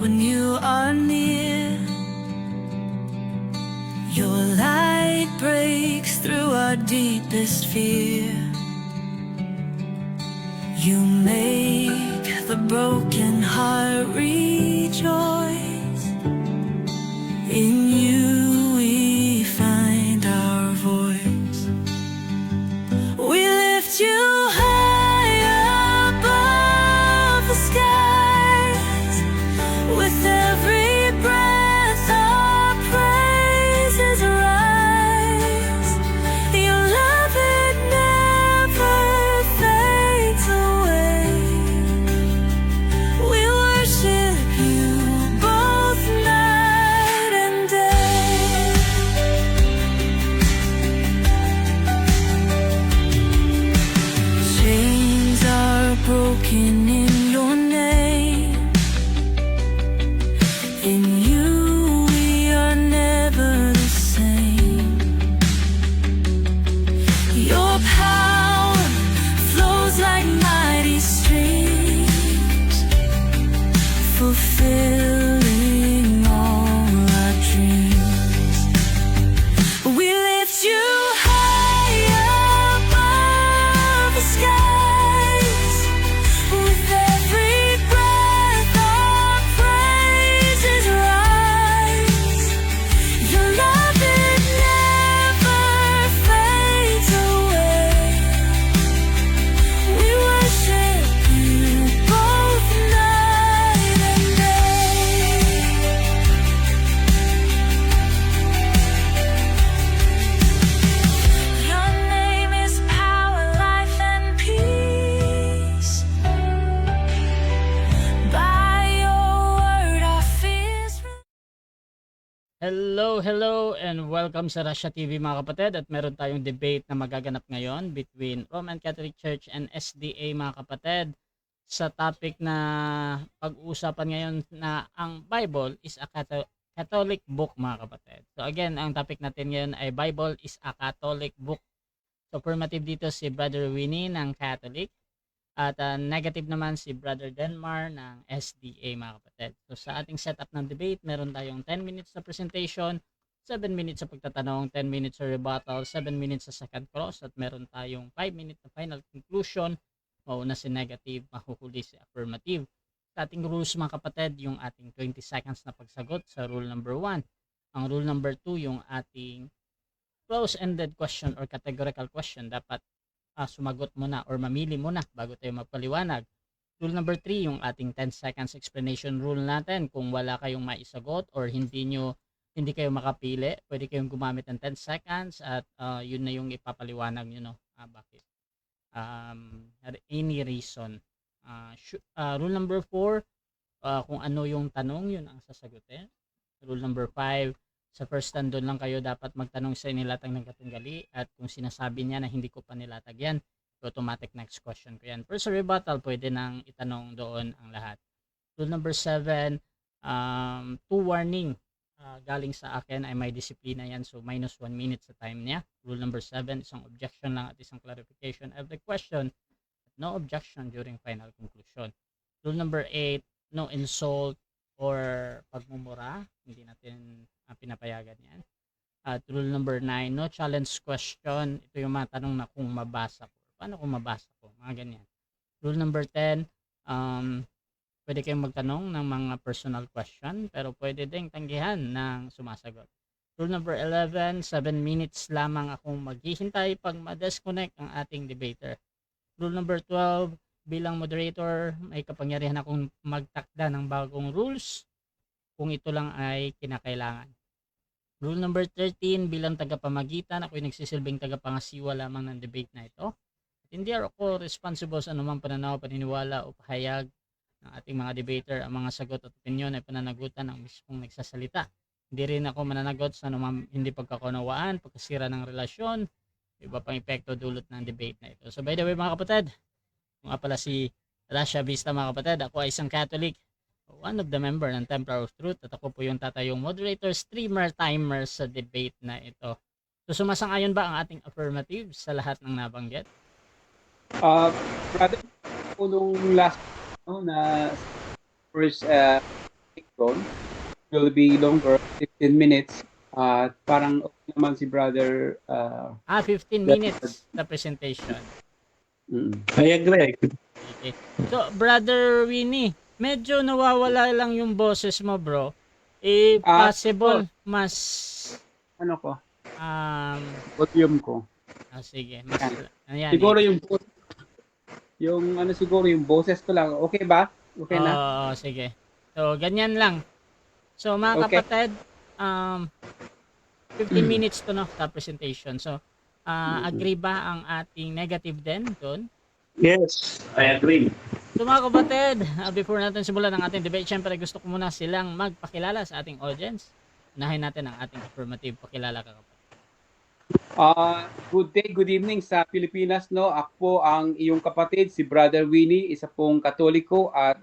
when you are near. Your light breaks through our deepest fear. You make the broken heart rejoice. In you we find our voice. We lift you high above the skies. With every breath our praises rise. Your love, it never fades away. We worship you both night and day. Chains are broken in your name. In you we are never the same. Your power flows like mighty streams, fulfilling all our dreams. We lift you high above the skies. With every breath our praises rise. Your love, it never fades away. We worship you both night and day. Your name is power, life, and peace. By your word our fears. Hello, and welcome sa Russia TV mga kapatid. At meron tayong debate na magaganap ngayon between Roman Catholic Church and SDA mga kapatid sa topic na pag-uusapan ngayon na ang Bible is a Catholic book mga kapatid. So again, ang topic natin ngayon ay Bible is a Catholic book. So affirmative dito si Brother Winnie ng Catholic at negative naman si Brother Denmar ng SDA mga kapatid. So sa ating setup ng debate, meron tayong 10 minutes na presentation, 7 minutes sa pagtatanong, 10 minutes sa rebuttal, 7 minutes sa second cross, at meron tayong 5 minutes na final conclusion. Mauna si negative, mahuhuli si affirmative. Sa ating rules mga kapatid, yung ating 20 seconds na pagsagot sa rule number 1. Ang rule number 2, yung ating close-ended question or categorical question. Dapat sumagot muna or mamili muna bago tayo magpaliwanag. Rule number 3, yung ating 10 seconds explanation rule natin. Kung wala kayong maisagot or hindi kayo makapili, pwede kayong gumamit ng 10 seconds at yun na yung ipapaliwanag nyo, bakit. Any reason. Rule number 4, kung ano yung tanong, yun ang sasagutin. Rule number 5, sa first stand doon lang kayo dapat magtanong sa inilatag ng katunggali, at kung sinasabi niya na hindi ko pa nilatag yan, automatic next question ko yan. Pero sa rebuttal, pwede nang itanong doon ang lahat. Rule number 7, 2 warning galing sa akin ay may disiplina yan, so minus 1 minute sa time niya. Rule number 7, isang objection lang at isang clarification every question, no objection during final conclusion. Rule number 8, no insult or pagmumura, hindi natin pinapayagan yan. At rule number 9, no challenge question. Ito yung mga tanong na kung mabasa ko. Paano kung mabasa ko? Mga ganyan. Rule number 10, pwede kayong magtanong ng mga personal question, pero pwede ding tanggihan ng sumasagot. Rule number 11, 7 minutes lamang akong maghihintay pag ma-disconnect ang ating debater. Rule number 12, bilang moderator, may kapangyarihan akong magtakda ng bagong rules kung ito lang ay kinakailangan. Rule number 13, bilang tagapamagitan, ako'y nagsisilbing tagapangasiwa lamang ng debate na ito. At hindi ako responsible sa anumang pananaw, paniniwala o pahayag ng ating mga debater. Ang mga sagot at opinion ay pananagutan ng mismong nagsasalita. Hindi rin ako mananagot sa anumang hindi pagkakunawaan, pagkasira ng relasyon, iba pang epekto dulot ng debate na ito. So by the way mga kapatid, kung nga pala si Russia Vista mga kapatid, ako ay isang Catholic, one of the member ng Templar of Truth, at ako po yung tatayong moderator, streamer, timer sa debate na ito. So sumasang-ayon ba ang ating affirmative sa lahat ng nabanggit? Brother, po nung last na first presentation will be longer, 15 minutes. Parang okay naman si brother 15 minutes the presentation. I agree. Okay. So, Brother Winnie, medyo nawawala lang yung boses mo, bro. Possible mas ano ko, um volume ko. sige, mas ayan. Siguro yung ano siguro yung boses ko lang. Okay ba? Okay na? Oo, sige. So, ganyan lang. So, mga Okay. kapatid, 15 minutes to no, sa presentation. So, agree ba ang ating negative din doon? Yes, I agree. So mga kapatid, before natin simulan ang ating debate, syempre gusto ko muna silang magpakilala sa ating audience. Unahin natin ang ating affirmative. Pakilala ka kapatid. Good day, good evening sa Pilipinas. No? Ako po ang iyong kapatid, si Brother Winnie, isa pong Katoliko at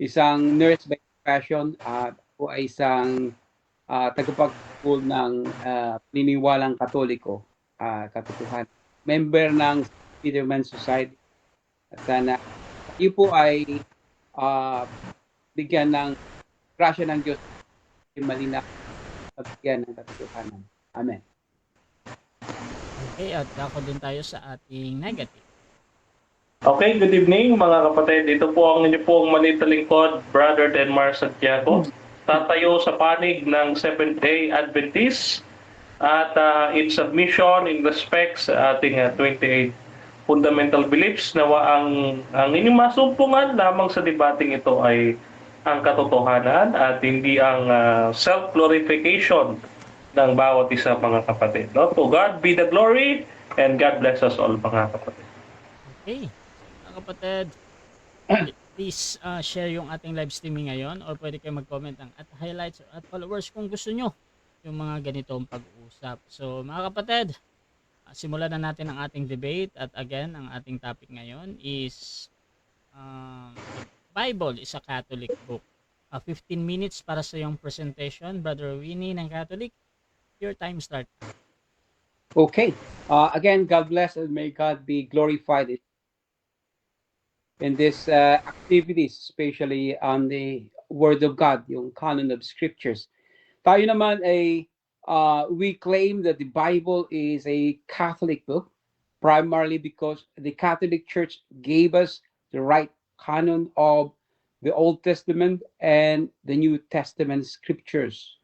isang nurse by profession. At ako ay isang tagapagpul ng paniniwalang Katoliko, katotohanan. Member ng Peterman Society. At sana iyo po ay bigyan ng grasya ng Diyos malinaw at bigyan ng katotohanan. Amen. Okay, at ako din tayo sa ating negative. Okay, good evening mga kapatid. Ito po ang inyo pong manita lingkod, Brother Denmar Santiago. Tatayo sa panig ng Seventh-day Adventist at in submission, in respect sa ating 28 fundamental beliefs, nawa ang inyong masumpungan lamang sa debating ito ay ang katotohanan at hindi ang self-glorification ng bawat isa mga kapatid. No? To God be the glory and God bless us all mga kapatid. Okay, mga kapatid, please share yung ating live streaming ngayon or pwede kayo mag-comment at highlights at followers kung gusto nyo yung mga ganitong pag-uusap. So mga kapatid, simulan na natin ang ating debate at again, ang ating topic ngayon is Bible is a Catholic book. 15 minutes para sa yung presentation, Brother Winnie ng Catholic. Your time start. Okay. Again, God bless and may God be glorified in this activities, especially on the Word of God, yung canon of Scriptures. Tayo naman ay we claim that the Bible is a Catholic book, primarily because the Catholic Church gave us the right canon of the Old Testament and the New Testament scriptures.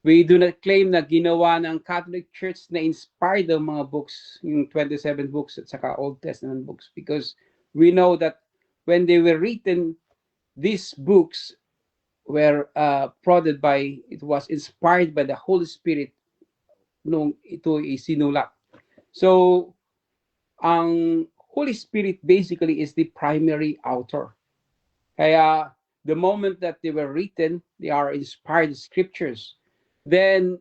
We do not claim na ginawa ng Catholic Church na inspired ang mga books, yung 27 books at saka Old Testament books, because we know that when they were written, these books were prodded by, it was inspired by the Holy Spirit nung ito isinulat. So, ang Holy Spirit basically is the primary author. Kaya, the moment that they were written, they are inspired scriptures. Then,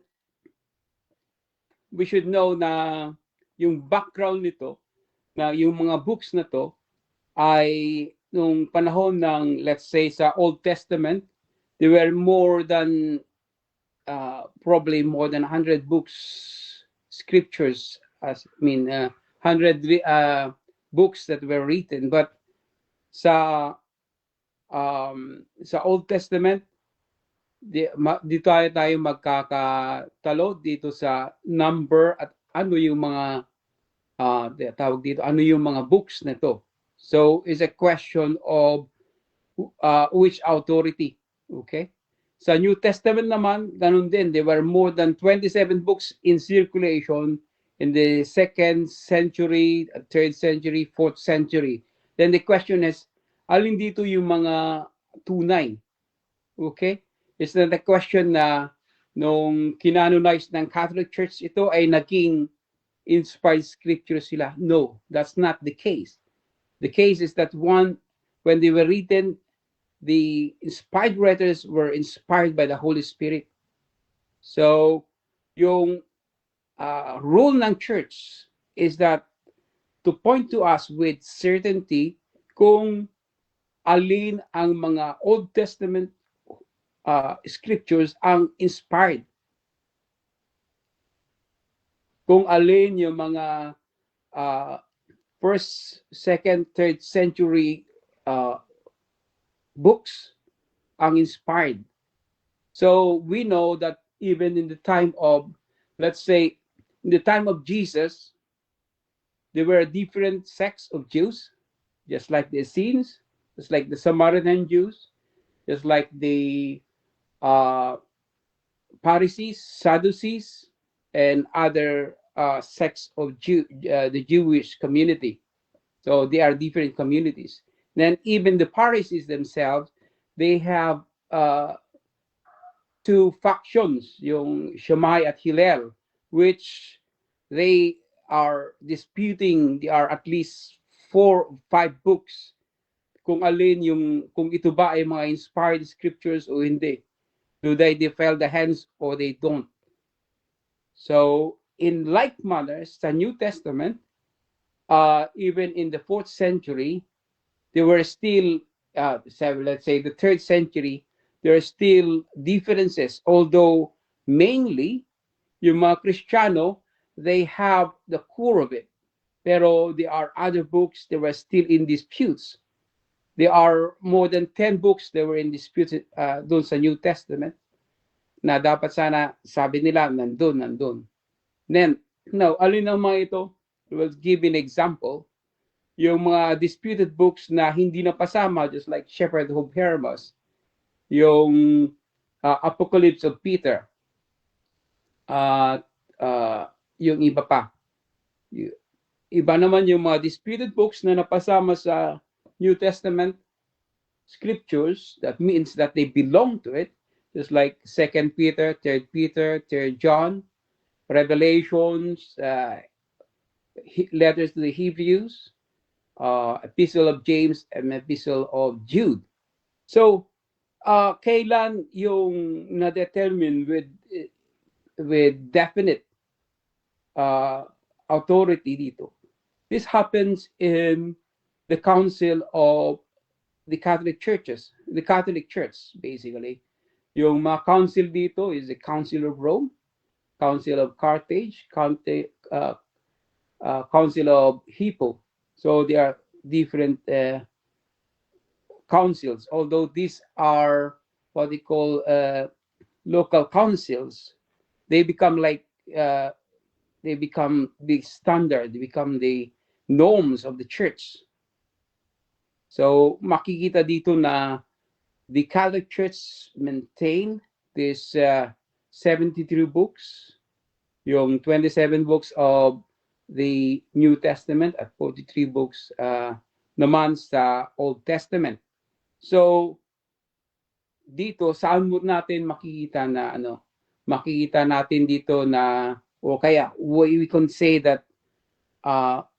we should know na yung background nito, na yung mga books na to, ay nung panahon ng, let's say, sa Old Testament, there were more than probably more than 100 books, scriptures, 100 books that were written. But sa Old Testament, dito tayo magkakatalo dito sa number at ano yung mga tawag dito, ano yung mga books na to. So it's a question of which authority. Okay? Sa New Testament naman, ganun din. There were more than 27 books in circulation in the 2nd century, 3rd century, 4th century. Then the question is, alin dito yung mga tunay? Okay? It's not a question na nung kinanonize ng Catholic Church ito ay naging inspired scripture sila. No, that's not the case. The case is that when they were written, the inspired writers were inspired by the Holy Spirit. So, yung rule ng church is that to point to us with certainty kung alin ang mga Old Testament scriptures ang inspired. Kung alin yung mga 1st, 2nd, 3rd century books ang inspired. So we know that even in the time of, let's say, in the time of Jesus, there were different sects of Jews, just like the Essenes, just like the Samaritan Jews, just like the uh, Pharisees, Sadducees, and other sects of the Jewish community. So they are different communities. Then even the Pharisees themselves, they have two factions, yung Shammai at Hillel, which they are disputing. There are at least 4 or 5 books kung alin yung, kung ito ba ay mga inspired scriptures o hindi. Do they defile the hands or they don't? So in like manner, sa New Testament, even in the 4th century, there were still, let's say the 3rd century, there are still differences, although mainly yung mga Kristiyano, they have the core of it. Pero there are other books that were still in disputes. There are more than 10 books that were in dispute doon sa New Testament na dapat sana, sabi nila, nandun. Then, now, alin ang mga ito? We'll give an example. Yung mga disputed books na hindi napasama, just like Shepherd of Hermas, yung Apocalypse of Peter, yung iba pa. Iba naman yung mga disputed books na napasama sa New Testament scriptures. That means that they belong to it, just like 2 Peter, 3 Peter, 3 John, Revelations, letters to the Hebrews, Epistle of James, and Epistle of Jude. So, kailan yung na-determine with definite authority dito? This happens in the council of the Catholic churches, the Catholic Church, basically. Yung mga council dito is the Council of Rome, Council of Carthage, Council of Hippo. So they are different councils, although these are what they call local councils. They become like they become the standard, they become the norms of the church. So makikita dito na the Catholic Church maintain this 73 books, yung 27 books of the New Testament at 43 books naman sa Old Testament. So dito saan mo natin makikita na makikita natin dito na, o kaya we can say that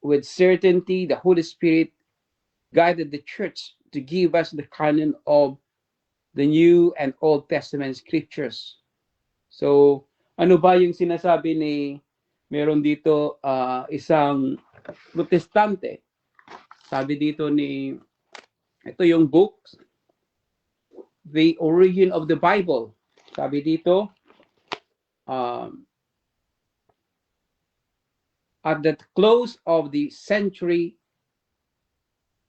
with certainty the Holy Spirit guided the church to give us the canon of the New and Old Testament scriptures. So ano ba yung sinasabi meron dito isang protestante, sabi dito ito yung book, The Origin of the Bible. Sabi dito, at the close of the century,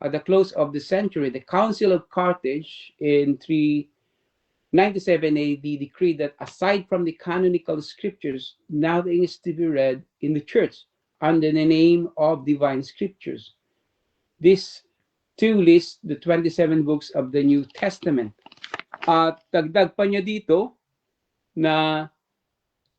the Council of Carthage in 397 AD decreed that aside from the canonical scriptures, nothing is to be read in the church under the name of divine scriptures. This too lists the 27 books of the New Testament. At dagdag pa niya dito na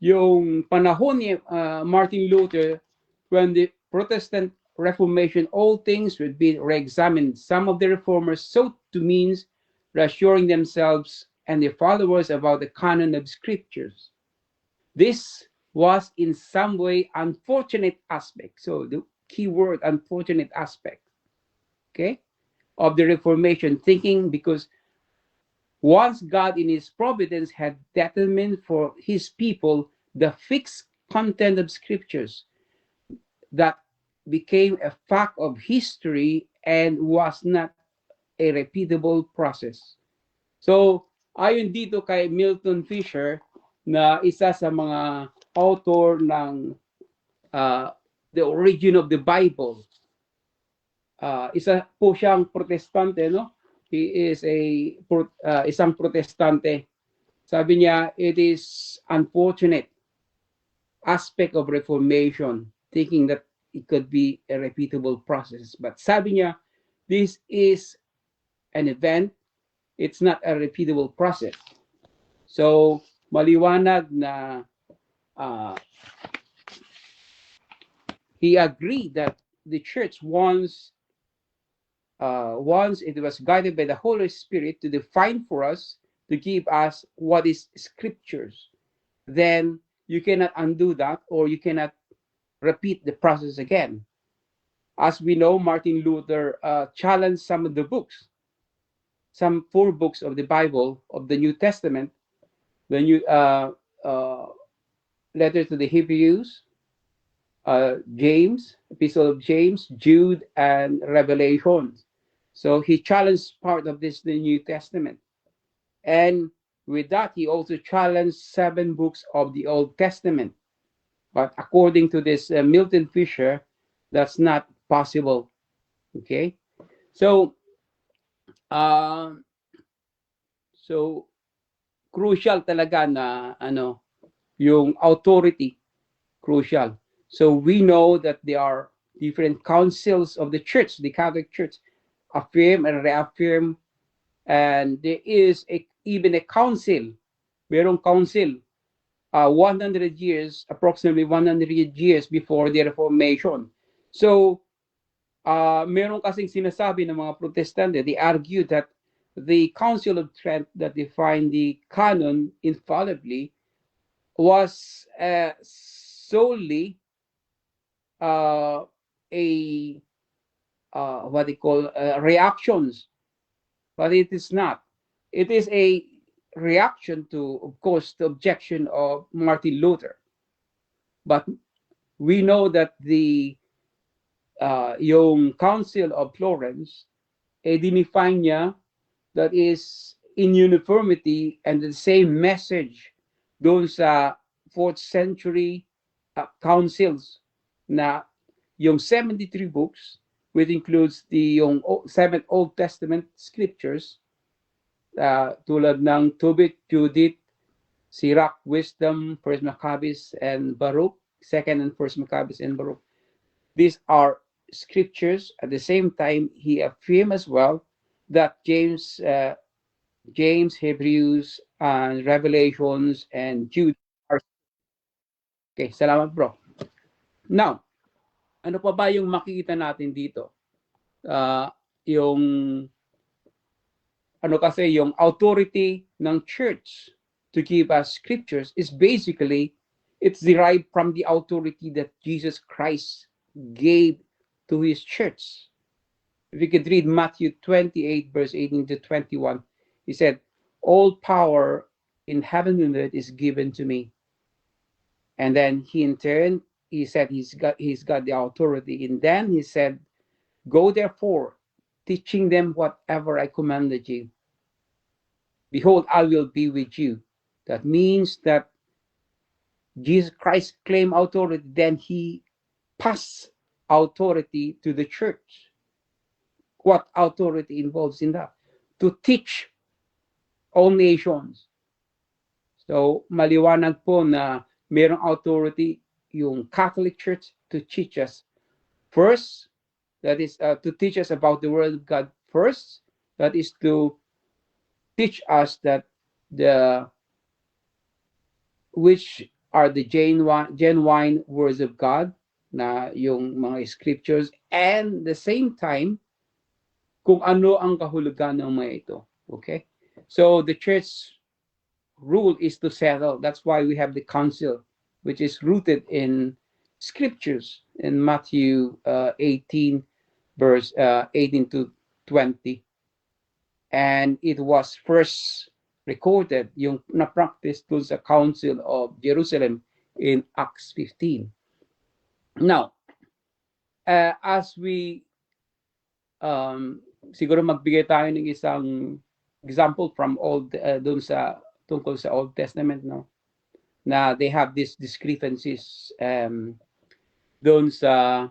yung panahon ni Martin Luther, when the Protestant Reformation, all things would be re-examined. Some of the reformers sought to means reassuring themselves and their followers about the canon of scriptures. This was in some way unfortunate aspect. So the key word, unfortunate aspect, okay, of the Reformation thinking, because once God in his providence had determined for his people the fixed content of scriptures, that became a fact of history and was not a repeatable process. So, ayon dito kay Milton Fisher, na isa sa mga author ng The Origin of the Bible, isa po siyang protestante, no? he is isang protestante. Sabi niya, it is unfortunate aspect of Reformation, thinking that it could be a repeatable process. But sabi niya, this is an event, it's not a repeatable process. So, maliwanag na he agreed that the church once it was guided by the Holy Spirit to define for us, to give us what is scriptures, then you cannot undo that, or you cannot repeat the process again. As we know, Martin Luther challenged some of the books, some 4 books of the Bible, of the New Testament, the new letter to the Hebrews, James, Epistle of James, Jude, and Revelation. So he challenged part of this, the New Testament. And with that, he also challenged 7 books of the Old Testament. But according to this Milton Fisher, that's not possible. Okay? So, crucial talaga na yung authority, crucial. So we know that there are different councils of the church, the Catholic Church, affirm and reaffirm, and there is even a council, merong council, 100 years, approximately 100 years before the Reformation. So, meron kasing sinasabi ng mga Protestante, they argue that the Council of Trent that defined the canon infallibly was solely what they call reactions, but it is not. It is a reaction to, of course, the objection of Martin Luther. But we know that the yung Council of Florence, dinefine niya that is in uniformity and the same message doon sa 4th century councils, na yung 73 books, which includes yung 7 Old Testament scriptures, tulad ng Tobit, Judith, Sirach, Wisdom, 1st Maccabees, and Baruch, 2nd and 1st Maccabees and Baruch. These are scriptures. At the same time, he affirmed as well that James, Hebrews, and Revelations, and Jude are. Okay, salamat bro. Now, ano pa ba yung makikita natin dito? Yung yung authority ng church to give us scriptures is basically, it's derived from the authority that Jesus Christ gave to his church. If you could read Matthew 28, verse 18 to 21, he said, all power in heaven and earth is given to me. And then he in turn, he said he's got the authority. And then he said, go therefore, teaching them whatever I commanded you. Behold, I will be with you. That means that Jesus Christ claimed authority, then he passed authority to the church. What authority involves in that? To teach all nations. So, maliwanag po na mayroong authority yung Catholic Church to teach us first, that is to teach us about the Word of God first, that is to teach us that which are the genuine words of God, na yung mga scriptures, and the same time, kung ano ang kahulugan ng mga ito. Okay? So the church rule is to settle. That's why we have the council, which is rooted in scriptures in Matthew 18, verse 18 to 20. And it was first recorded, yung na-practice dun sa Council of Jerusalem in Acts 15. Now, as we siguro magbigay tayo ng isang example from tungkol sa Old Testament, no? Na they have these discrepancies doon sa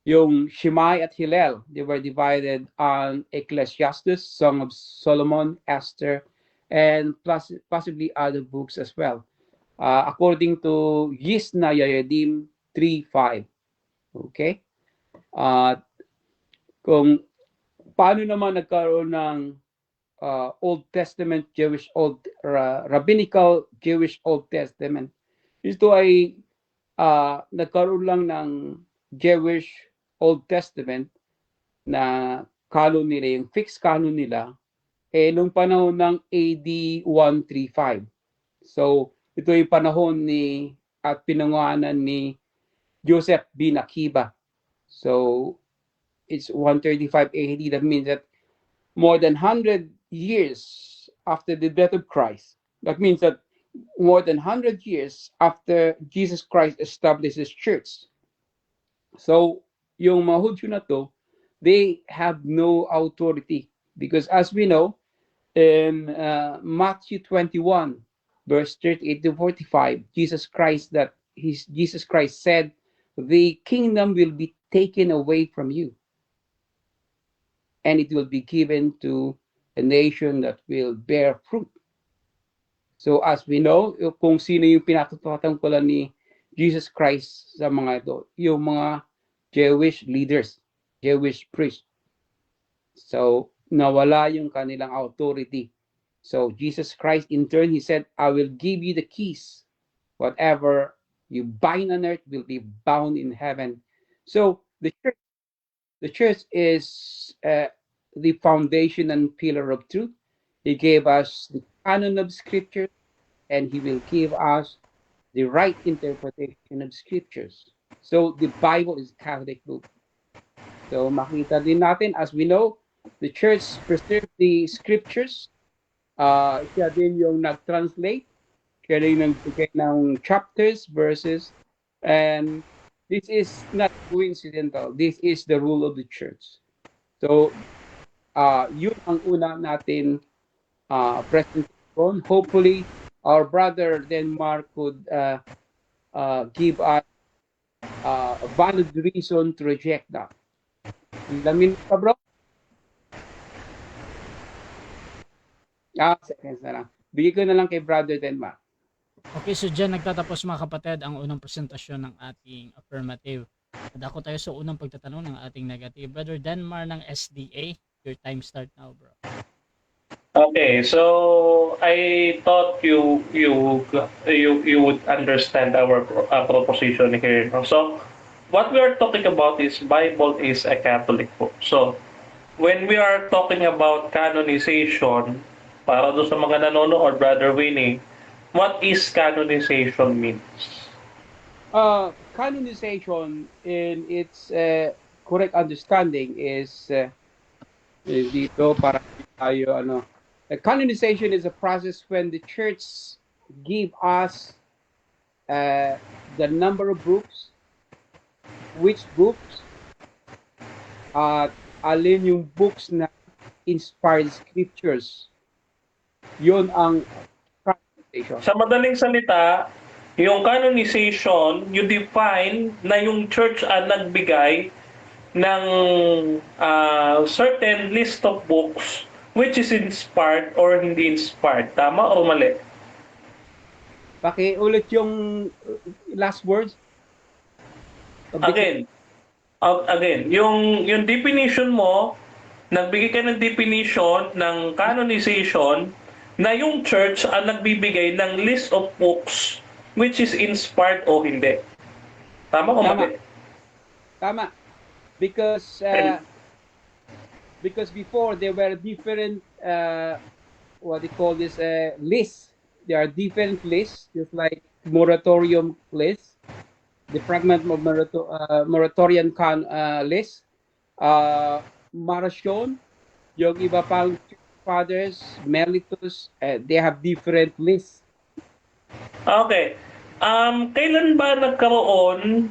Yung Shimei at Hillel, they were divided on Ecclesiastes, Song of Solomon, Esther, and plus possibly other books as well. According to Yisna Yayadim 3:5. Okay? Kung paano naman nagkaroon ng Old Testament Jewish Rabbinical Jewish Old Testament, ito ay nagkaroon lang ng Jewish Old Testament na canon nila, yung fixed canon nila, nung panahon ng AD 135. So, ito ay panahon at pinanguhanan ni Joseph bin Akiba. So, it's 135 AD. That means that more than 100 years after the death of Christ. That means that more than 100 years after Jesus Christ established his church. So, yung mga Hudyo na to, they have no authority because as we know, in Matthew 21, verse 38 to 45, Jesus Christ said, the kingdom will be taken away from you and it will be given to a nation that will bear fruit. So as we know, kung sino yung pinatutungkulan ni Jesus Christ sa mga ito, yung mga Jewish leaders, Jewish priests. So nawala yung kanilang authority. So Jesus Christ in turn, he said, I will give you the keys. Whatever you bind on earth will be bound in heaven. So the church is the foundation and pillar of truth. He gave us the canon of scripture and he will give us the right interpretation of scriptures. So the Bible is Catholic book. So makita din natin, as we know, the church preserved the scriptures. Siya din yung nag-translate, siya din nagbigay ng chapters, verses, and this is not coincidental. This is the rule of the church. So, yun ang una natin presentation. Hopefully, our brother Denmark could give us a valid reason to reject that. Lamin ka, bro? Seconds na lang. Bigay ko na lang kay brother Denmark. Okay, so dyan nagtatapos mga kapatid ang unang presentasyon ng ating affirmative. Dako tayo sa unang pagtatanong ng ating negative. Brother Denmar ng SDA, your time start now, bro. Okay, so I thought you would understand our proposition here. So what we are talking about is Bible is a Catholic book. So when we are talking about canonization, para doon sa mga nanonood, Brother Winnie, what is canonization means? Canonization in its correct understanding is dito para tayo canonization is a process when the church give us the number of books, which books, alin yung books na inspired scriptures. Yun ang canonization. Sa madaling salita, yung canonization, you define na yung church ang nagbigay ng certain list of books which is inspired or hindi inspired. Tama o mali? Pakiulit yung last words. Again, yung definition mo, nagbigay ka ng definition ng canonization na yung church ang nagbibigay ng list of books which is inspired o hindi. Tama o mali? Tama. Because before there were different what they call this lists. There are different lists, just like moratorium list, the fragment of moratorium list, Marcion, yung iba pang fathers, Mellitus, they have different lists. Okay. Kailan ba nagkaroon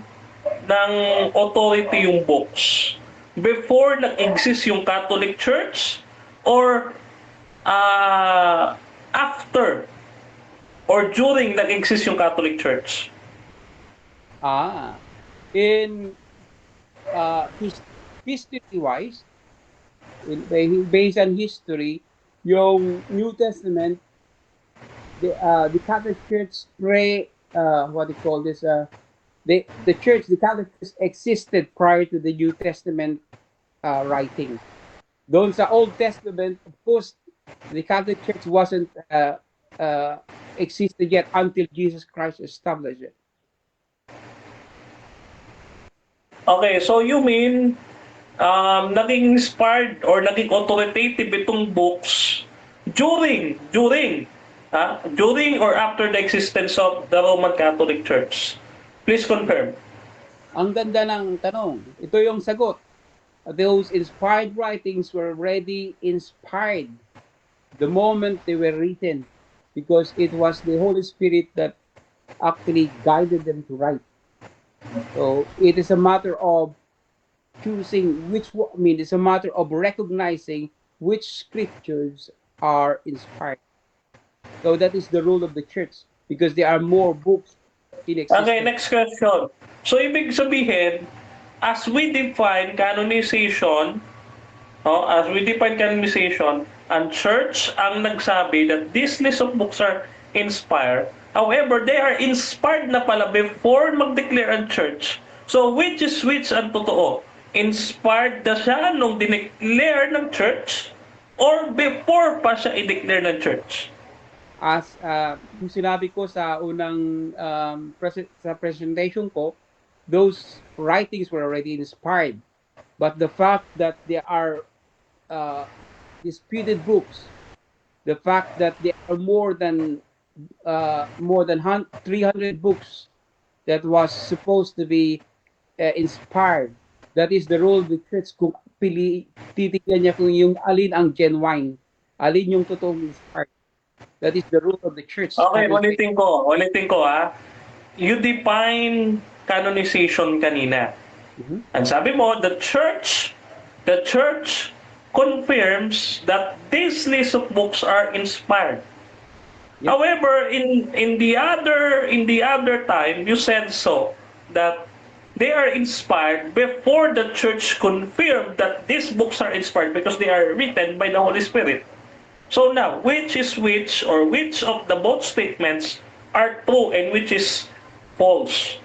ng authority yung books? Before nag-exist yung Catholic Church or after or during nag-exist yung Catholic Church? history-wise, based on history, yung New Testament, the Catholic Church what do you call this? The Catholic Church existed prior to the New Testament writing. Doon sa Old Testament, of course, the Catholic Church wasn't existed yet until Jesus Christ established it. Okay, so you mean naging inspired or naging authoritative itong books during or after the existence of the Roman Catholic Church? Please confirm. Ang ganda ng tanong. Ito yung sagot. Those inspired writings were already inspired the moment they were written, because it was the Holy Spirit that actually guided them to write. So it is a matter of choosing it's a matter of recognizing which scriptures are inspired. So that is the role of the church, because there are more books in existence. Okay, next question. So ibig sabihin, as we define canonization, ang church ang nagsabi that this list of books are inspired. However, they are inspired na pala before mag-declare ang church. So which is which ang totoo? Inspired na siya nung dineclare ng church or before pa siya i-declare ng church? As yung sinabi ko sa unang sa presentation ko, those writings were already inspired. But the fact that there are disputed books, the fact that there are more than 300 books that was supposed to be inspired, that is the role of the church. Kung titignan niya kung yung alin ang genuine, alin yung totoong inspired. That is the role of the church. Okay, ulitin ko You define canonization kanina. Mhm. Ang sabi mo, the church confirms that this list of books are inspired. Yep. However, in the other time, you said so that they are inspired before the church confirmed that these books are inspired because they are written by the Holy Spirit. So now, which is which, or which of the both statements are true and which is false?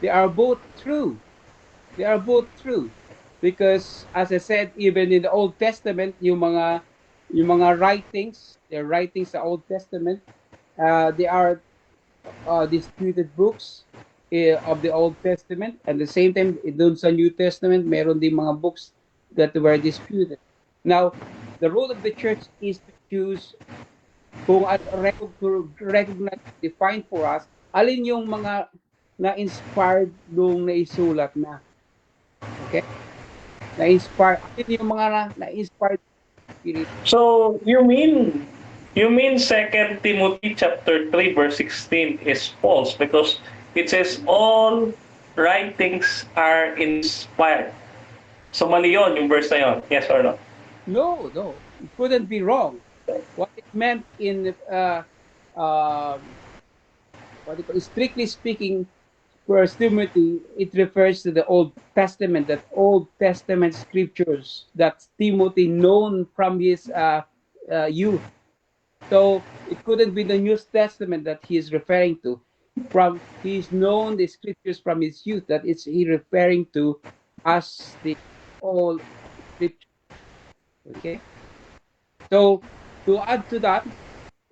They are both true. They are both true. Because as I said, even in the Old Testament, yung mga writings, their writings sa Old Testament, they are disputed books of the Old Testament. At the same time, doon sa New Testament, meron din mga books that were disputed. Now, the role of the church is to choose kung recognize, define for us, alin yung mga na-inspired nung naisulat na. Okay? Na-inspired, alin yung mga na-inspired spirit. So you mean 2 Timothy chapter 3 verse 16 is false because it says all writings are inspired. So mali yun, yung verse na yun. Yes or no? No, it couldn't be wrong. What it meant in strictly speaking, for Timothy, it refers to the Old Testament, that Old Testament scriptures that Timothy known from his youth. So it couldn't be the New Testament that he is referring to. He's known the scriptures from his youth, that is he referring to as the Old Scripture. Okay. So to add to that,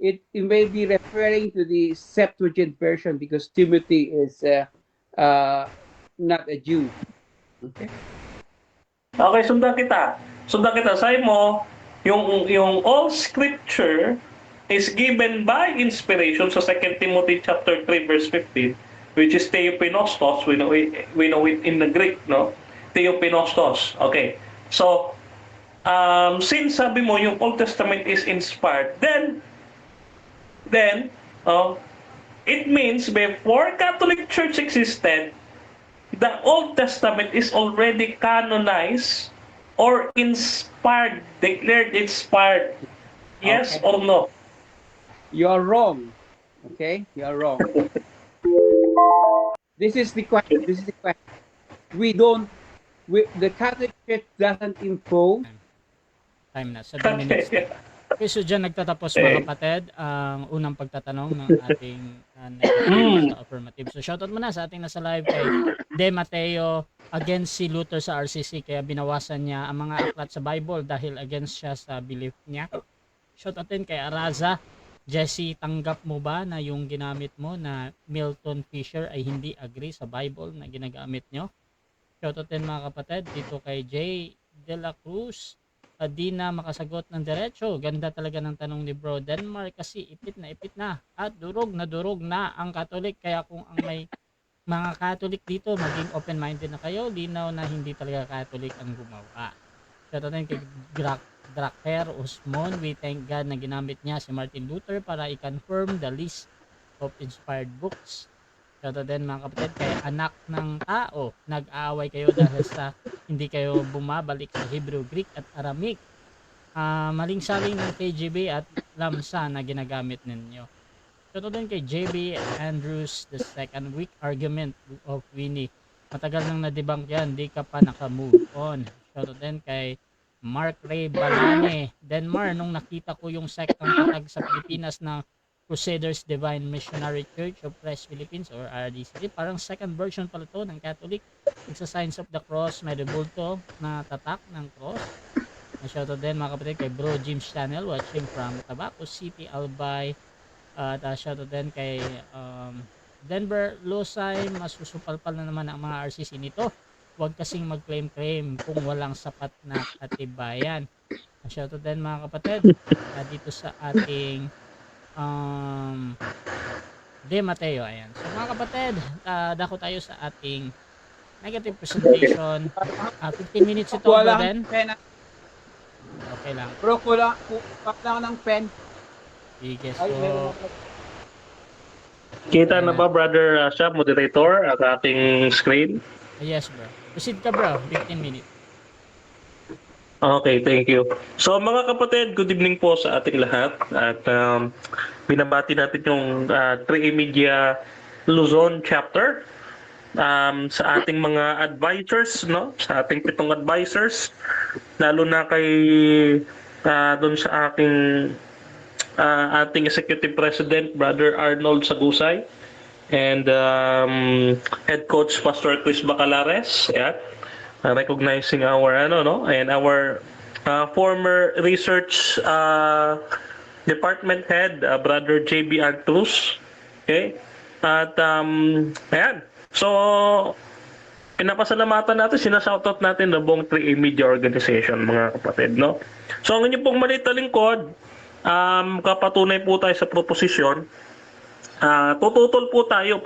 it may be referring to the Septuagint version because Timothy is not a Jew. Okay. Okay, sundan kita. Sabi mo, yung all scripture is given by inspiration sa 2 Timothy chapter 3 verse 15, which is theopneustos. We know it in the Greek, no? Theopneustos. Okay. So, since sabi mo yung Old Testament is inspired, then it means before Catholic Church existed, the Old Testament is already canonized or inspired, declared inspired. Yes Okay. or no? You are wrong. Okay? You are wrong. This is the question. We don't the Catholic Church doesn't impose. Time na, 7 minutes. Okay. Okay, so dyan nagtatapos Okay. mga kapatid ang unang pagtatanong ng ating negative sa affirmative. So shoutout muna sa ating nasa live kay De Mateo, against si Luther sa RCC kaya binawasan niya ang mga aklat sa Bible dahil against siya sa belief niya. Shoutout din kay Araza. Jesse, tanggap mo ba na yung ginamit mo na Milton Fisher ay hindi agree sa Bible na ginagamit nyo? Shoutout din mga kapatid dito kay Jay De La Cruz. Di na makasagot ng diretso. Ganda talaga ng tanong ni Bro Denmark kasi ipit na at durog na ang Katolik. Kaya kung ang may mga Katolik dito, maging open-minded na kayo. Linaw na hindi talaga Katolik ang gumawa. Pero din kay Draker Usmon, we thank God na ginamit niya si Martin Luther para i-confirm the list of inspired books. Pero din mga kapatid, kay anak ng tao, nag-aaway kayo dahil sa hindi kayo bumabalik sa Hebrew, Greek at Aramaic. Maling saling ng KGB at lamsa na ginagamit ninyo. Pero din kay JB Andrews, the second weak argument of Winnie. Matagal nang na-debunk yan, di ka pa naka-move on. Pero din kay Mark Ray Balane, Denmark, nung nakita ko yung sektang patag sa Pilipinas na Crusaders Divine Missionary Church of West Philippines or RDC. Parang second version pala to ng Catholic. It's a Signs of the Cross, may rebulto na tatak ng cross. Shoutout din mga kapatid kay Bro Jim's channel, watching from Tabaco City, Albay. At shoutout din kay Denver Losay, masusupalpal na naman ang mga RCC nito. Huwag kasing mag-claim-claim kung walang sapat na katibayan. Shoutout din mga kapatid dito sa ating De Mateo, ayan. So mga kapatid, dako tayo sa ating negative presentation. 15 minutes ito, Wala bro, then. kang pen. Okay lang. Bro, kulang ng pen. Sige, Ay, meron so ako. Kita na ba, Brother Shab, moderator, ang ating screen? yes bro. Proceed ka bro, 15 minutes. Okay, thank you. So mga kapatid, good evening po sa ating lahat. At binabati natin yung 3A Media Luzon chapter sa ating mga advisors, no? Sa ating 7 advisors, lalo na kay doon sa ating executive president, Brother Arnold Sagusay, and head coach Pastor Chris Bacalares, yeah. Recognizing our and our former research department head, Brother JB Artus. Okay? At ayan. So pinapasalamatan natin, sinashoutout natin na buong 3A Media Organization, mga kapatid, no? So ang inyong pong maliit na lingkod, kapatunay po tayo sa proposisyon. Tututol tayo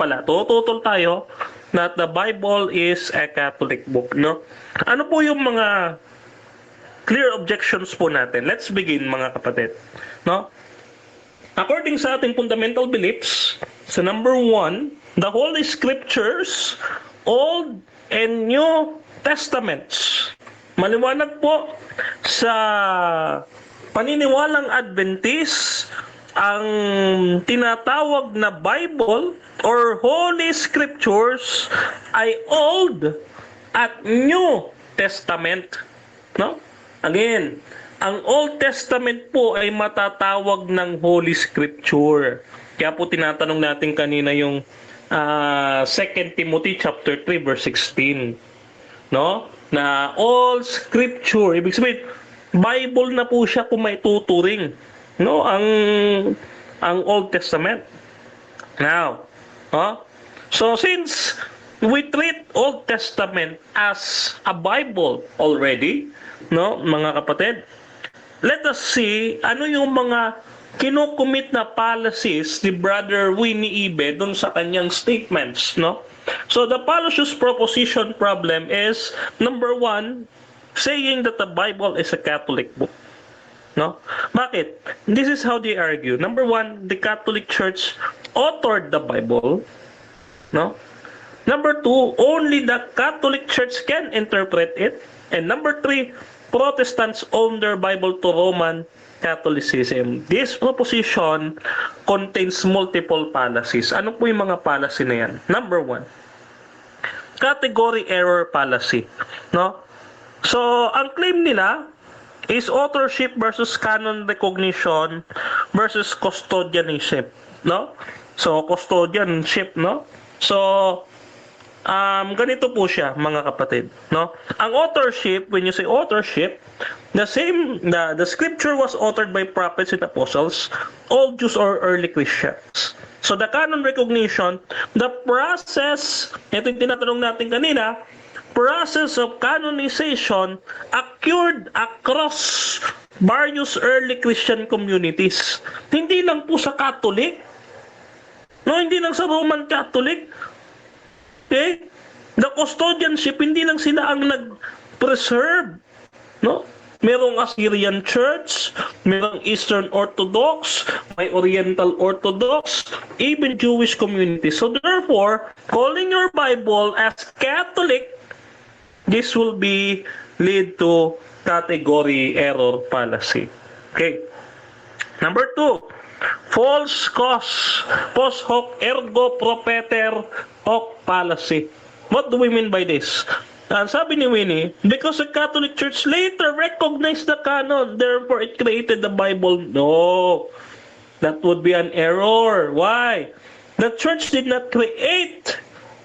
that the Bible is a Catholic book, no? Ano po yung mga clear objections po natin? Let's begin, mga kapatid, no? According sa ating fundamental beliefs, sa number 1, the Holy Scriptures, Old and New Testaments. Maliwanag po sa paniniwalang Adventist, ang tinatawag na Bible or Holy Scriptures ay Old at New Testament, no? Again, ang Old Testament po ay matatawag ng Holy Scripture. Kaya po tinatanong natin kanina yung 2 Timothy chapter 3 verse 16, no? Na all Scripture, ibig sabihin Bible na po siya kung may tuturing, no, ang Old Testament. Now, so since we treat Old Testament as a Bible already, no, mga kapatid, let us see ano yung mga kinukumit na policies ni Brother Winnie Ibe doon sa kanyang statements, no? So the fallacious proposition problem is number 1, saying that the Bible is a Catholic book. No? Bakit? This is how they argue. Number 1, the Catholic Church authored the Bible. No? Number 2, only the Catholic Church can interpret it. And number 3, Protestants own their Bible to Roman Catholicism. This proposition contains multiple fallacies. Ano po yung mga fallacy na yan? Number 1, category error fallacy. No? So, ang claim nila is authorship versus canon recognition versus custodianship, no? So, custodianship, no? So, ganito po siya, mga kapatid, no? Ang authorship, when you say authorship, the scripture was authored by prophets and apostles, all Jews or early Christians. So the canon recognition, the process, ito yung tinatanong natin kanina, process of canonization occurred across various early Christian communities. Hindi lang po sa Catholic, no, hindi lang sa Roman Catholic. Okay? The custodianship, hindi lang sila ang nag-preserve, no? Merong Assyrian Church, merong Eastern Orthodox, may Oriental Orthodox, even Jewish community. So therefore, calling your Bible as Catholic, this will be lead to category error fallacy. Okay. Number 2, false cause, post hoc ergo propter hoc fallacy. What do we mean by this? Sabi ni Winnie, because the Catholic Church later recognized the canon, therefore it created the Bible. No, that would be an error. Why? The Church did not create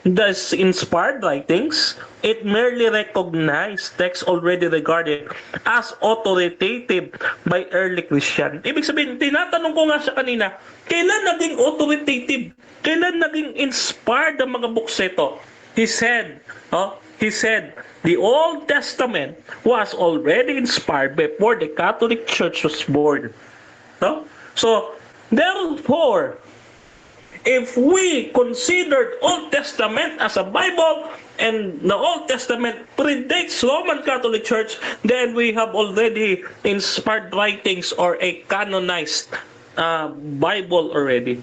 the inspired writings. It merely recognized texts already regarded as authoritative by early Christian. Ibig sabihin, tinatanong ko nga siya kanina, kailan naging authoritative? Kailan naging inspired ang mga books ito? He said, the Old Testament was already inspired before the Catholic Church was born. No? So, therefore, if we considered Old Testament as a Bible and the Old Testament predates Roman Catholic Church, then we have already inspired writings or a canonized Bible already.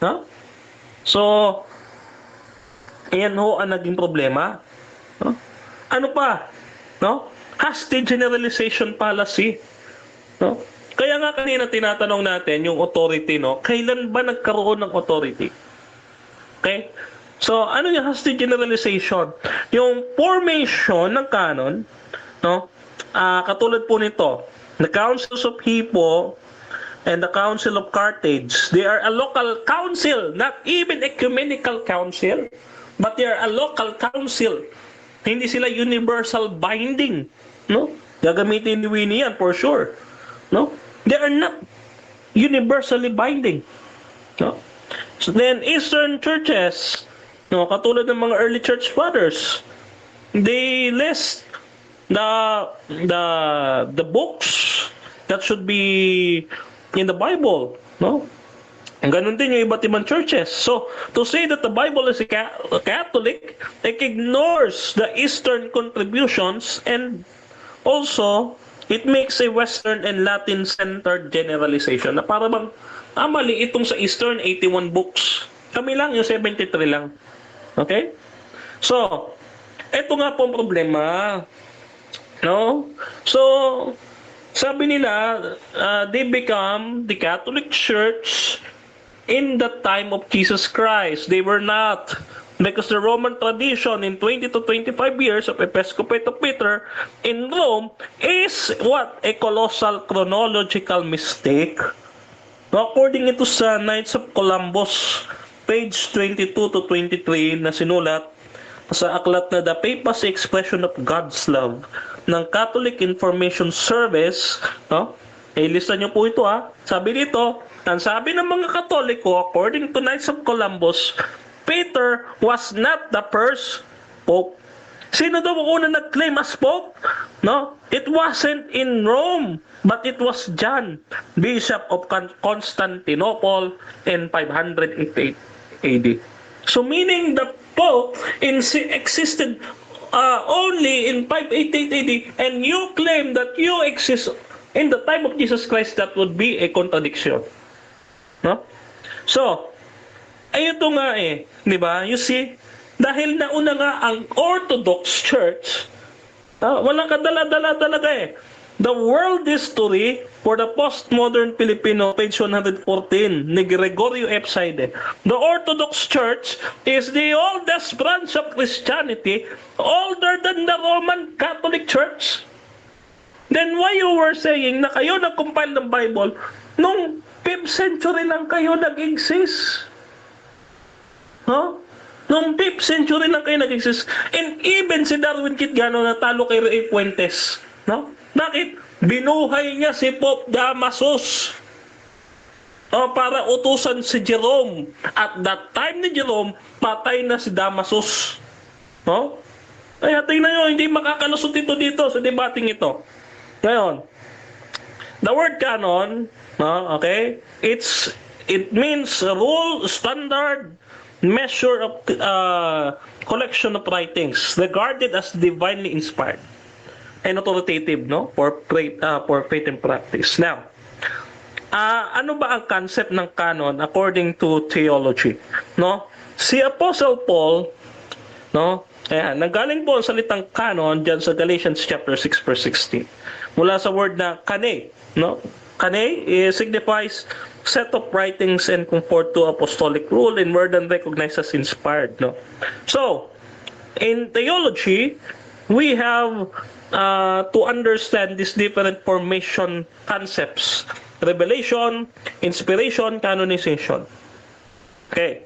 No? So, ayan ho ang naging problema. No? Ano pa? No? Hasty generalization fallacy. No? Kaya nga kanina tinatanong natin yung authority, no? Kailan ba nagkaroon ng authority? Okay? So, ano yung hasty generalization? Yung formation ng canon, no? Katulad po nito, the Councils of Hippo and the Council of Carthage, they are a local council, not even ecumenical council, but they are a local council. Hindi sila universal binding, no? Gagamitin ni Winnie yan for sure, no? They are not universally binding, no? So then Eastern churches, no, katulad ng mga early church fathers, they list the books that should be in the Bible, no? Ganun din yung iba't ibang churches. So, to say that the Bible is a Catholic, it ignores the Eastern contributions, and also, it makes a Western and Latin-centered generalization na para bang, mali itong sa Eastern, 81 books. Kami lang, yung 73 lang. Okay? So, eto nga po ang problema. No? So, sabi nila, they become the Catholic Church in the time of Jesus Christ. They were not. Because the Roman tradition in 20 to 25 years of Episcopate of Peter in Rome is what? A colossal chronological mistake. According ito sa Knights of Columbus, page 22 to 23 na sinulat sa aklat na The Papacy Expression of God's Love ng Catholic Information Service, no? Ilista nyo po ito, ha. Sabi dito, ang sabi ng mga Katoliko, according to Knights of Columbus, Peter was not the first Pope. Sino daw ang una nag-claim as Pope? No? It wasn't in Rome, but it was John, Bishop of Constantinople in 588 AD. So meaning the Pope existed only in 588 AD, and you claim that you exist in the time of Jesus Christ, that would be a contradiction. No? So, ay ito nga di ba? You see, dahil nauna nga ang Orthodox Church, walang kadala-dala talaga The World History for the Postmodern Filipino, page 114, ni Gregorio F. Saide. The Orthodox Church is the oldest branch of Christianity, older than the Roman Catholic Church. Then why you were saying na kayo nag-compile ng Bible, nung 5th century lang kayo nag-exist? Huh? Nung 5th century lang kayo nag-exist. And even si Darwin Kitgano natalo kay Ray Fuentes. No? Bakit? Binuhay niya si Pope Damasus para utusan si Jerome. At that time ni Jerome, patay na si Damasus. No? Kaya tingnan nyo, hindi makakalusot ito dito sa debating ito. Ngayon, the word canon, okay, it means a rule, standard, measure of collection of writings regarded as divinely inspired and authoritative, no, for faith and practice. Now, ano ba ang concept ng canon according to theology? No, si Apostle Paul, no, nanggaling po ang salitang canon diyan sa Galatians chapter 6 verse 16. Mula sa word na kane, no? Kane signifies set of writings and conform to apostolic rule and more than recognized as inspired, no? So, in theology, we have to understand these different formation concepts: revelation, inspiration, canonization. Okay.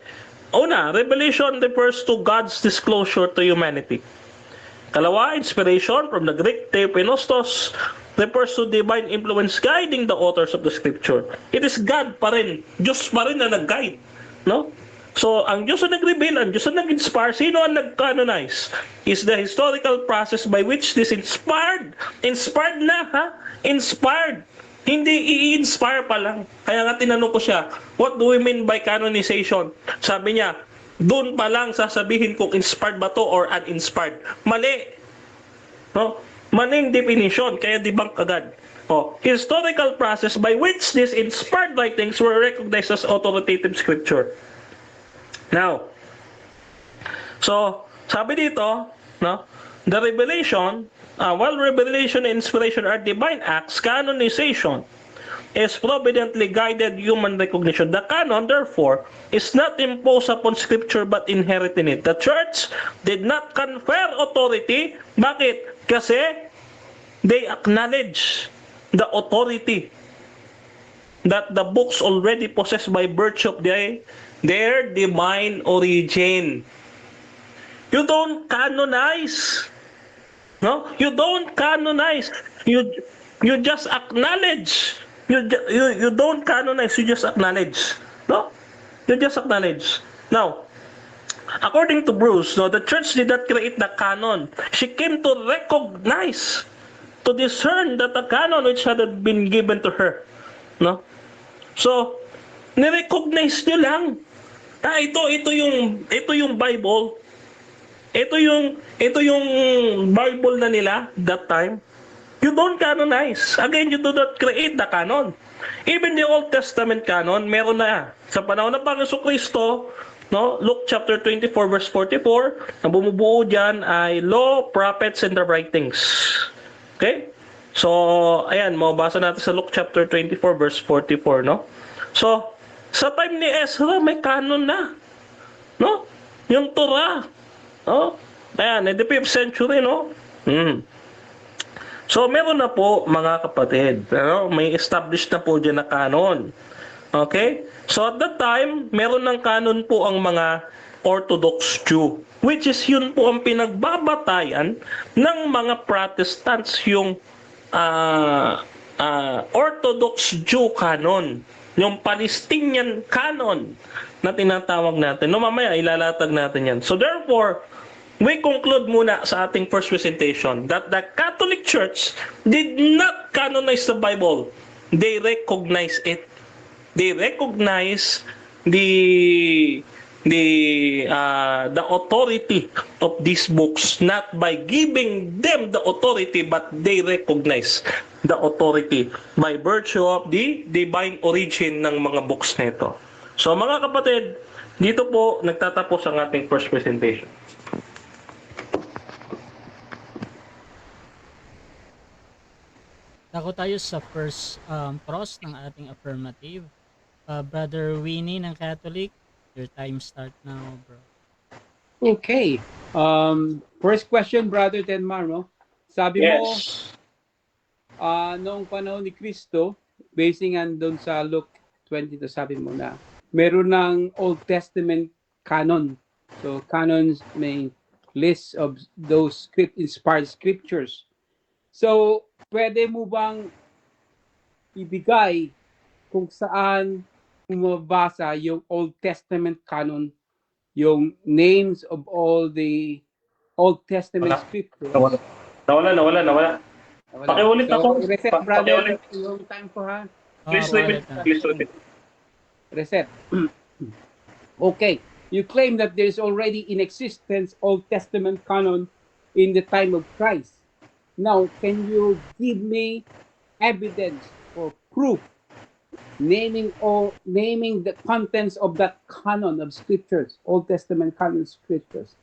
Una, revelation refers to God's disclosure to humanity. Kalawa, inspiration, from the Greek theopneustos, refers to divine influence guiding the authors of the scripture. It is God pa rin, Diyos pa rin na nag-guide, no? So, ang Diyos na nag-reveal, ang Diyos na nag-inspire, sino ang nag-canonize? Is the historical process by which this inspired na, inspired, hindi i-inspire pa lang. Kaya nga tinanong ko siya, what do we mean by canonization? Sabi niya, doon pa lang sasabihin kung inspired ba to or uninspired. Mali. No? Maling definition, kaya debunk agad. Historical process by which these inspired writings were recognized as authoritative scripture. Now, so, sabi dito, no, the revelation, while revelation and inspiration are divine acts, canonization is providently guided human recognition. The canon, therefore, is not imposed upon Scripture but inherent in it. The Church did not confer authority. Bakit? Kasi they acknowledge the authority that the books already possess by virtue of their divine origin. You don't canonize. No? You don't canonize. You just acknowledge. You don't canonize, you just acknowledge. No? You just acknowledge. Now, according to Bruce, no, the church did not create the canon. She came to recognize, to discern that the canon which had been given to her. No? So, ni-recognize nyo lang. Ito yung Bible. Ito yung Bible na nila that time. You don't canonize. Again, you do not create the canon. Even the Old Testament canon, meron na. Sa panahon ng Panginoon Kristo, no, Luke chapter 24 verse 44, ang bumubuo diyan ay law, prophets, and the writings. Okay? So, ayan, mabasa natin sa Luke chapter 24 verse 44, no? So, sa time ni Ezra, may canon na. No? Yung Torah. No? Ayan, in the 5th century, no? So, meron na po, mga kapatid. Pero may established na po dyan na canon. Okay? So, at that time, meron ng canon po ang mga Orthodox Jew. Which is yun po ang pinagbabatayan ng mga Protestants, yung Orthodox Jew canon. Yung Palestinian canon na tinatawag natin. No, mamaya, ilalatag natin yan. So, therefore, we conclude muna sa ating first presentation that the Catholic Church did not canonize the Bible. They recognize it. They recognize the authority of these books, not by giving them the authority, but they recognize the authority by virtue of the divine origin ng mga books nito. So mga kapatid, dito po nagtatapos ang ating first presentation. Tako tayo sa first cross ng ating affirmative. Brother Winnie ng Catholic, your time start now, bro. Okay. First question, Brother Denmar, no? Sabi mo, Yes. noong panahon ni Kristo, basing on doon sa Luke 22, sabi mo na meron ng Old Testament canon. So, canons may list of those inspired scriptures. So, pwede mo bang ibigay kung saan mabasa yung Old Testament canon, yung names of all the Old Testament Wala. scriptures? Nawala. Wala. Pakiulit So, ako. reset, brother, Pakiulit. yung time ko, ha? Please Ulit repeat. na. Please repeat. Reset. Okay. You claim that there is already in existence Old Testament canon in the time of Christ. Now, can you give me evidence or proof naming the contents of that canon of scriptures, Old Testament canon scriptures?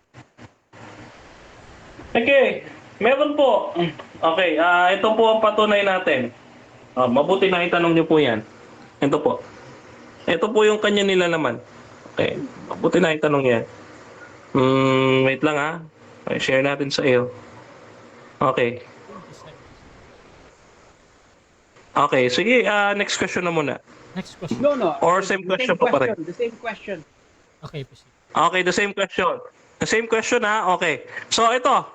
Okay. Meron po. Okay. Ito po ang patunay natin. Mabuti na itanong niyo po yan. Ito po. Ito po yung kanya nilalaman. Okay. Mabuti na itanong yan. Wait lang ha. Okay, share natin sa iyo. Okay. Okay. Sige, next question na muna. Next question. No. Or same question pa rin. The same question. Okay, proceed. Okay, the same question. The same question ha. Okay. So ito.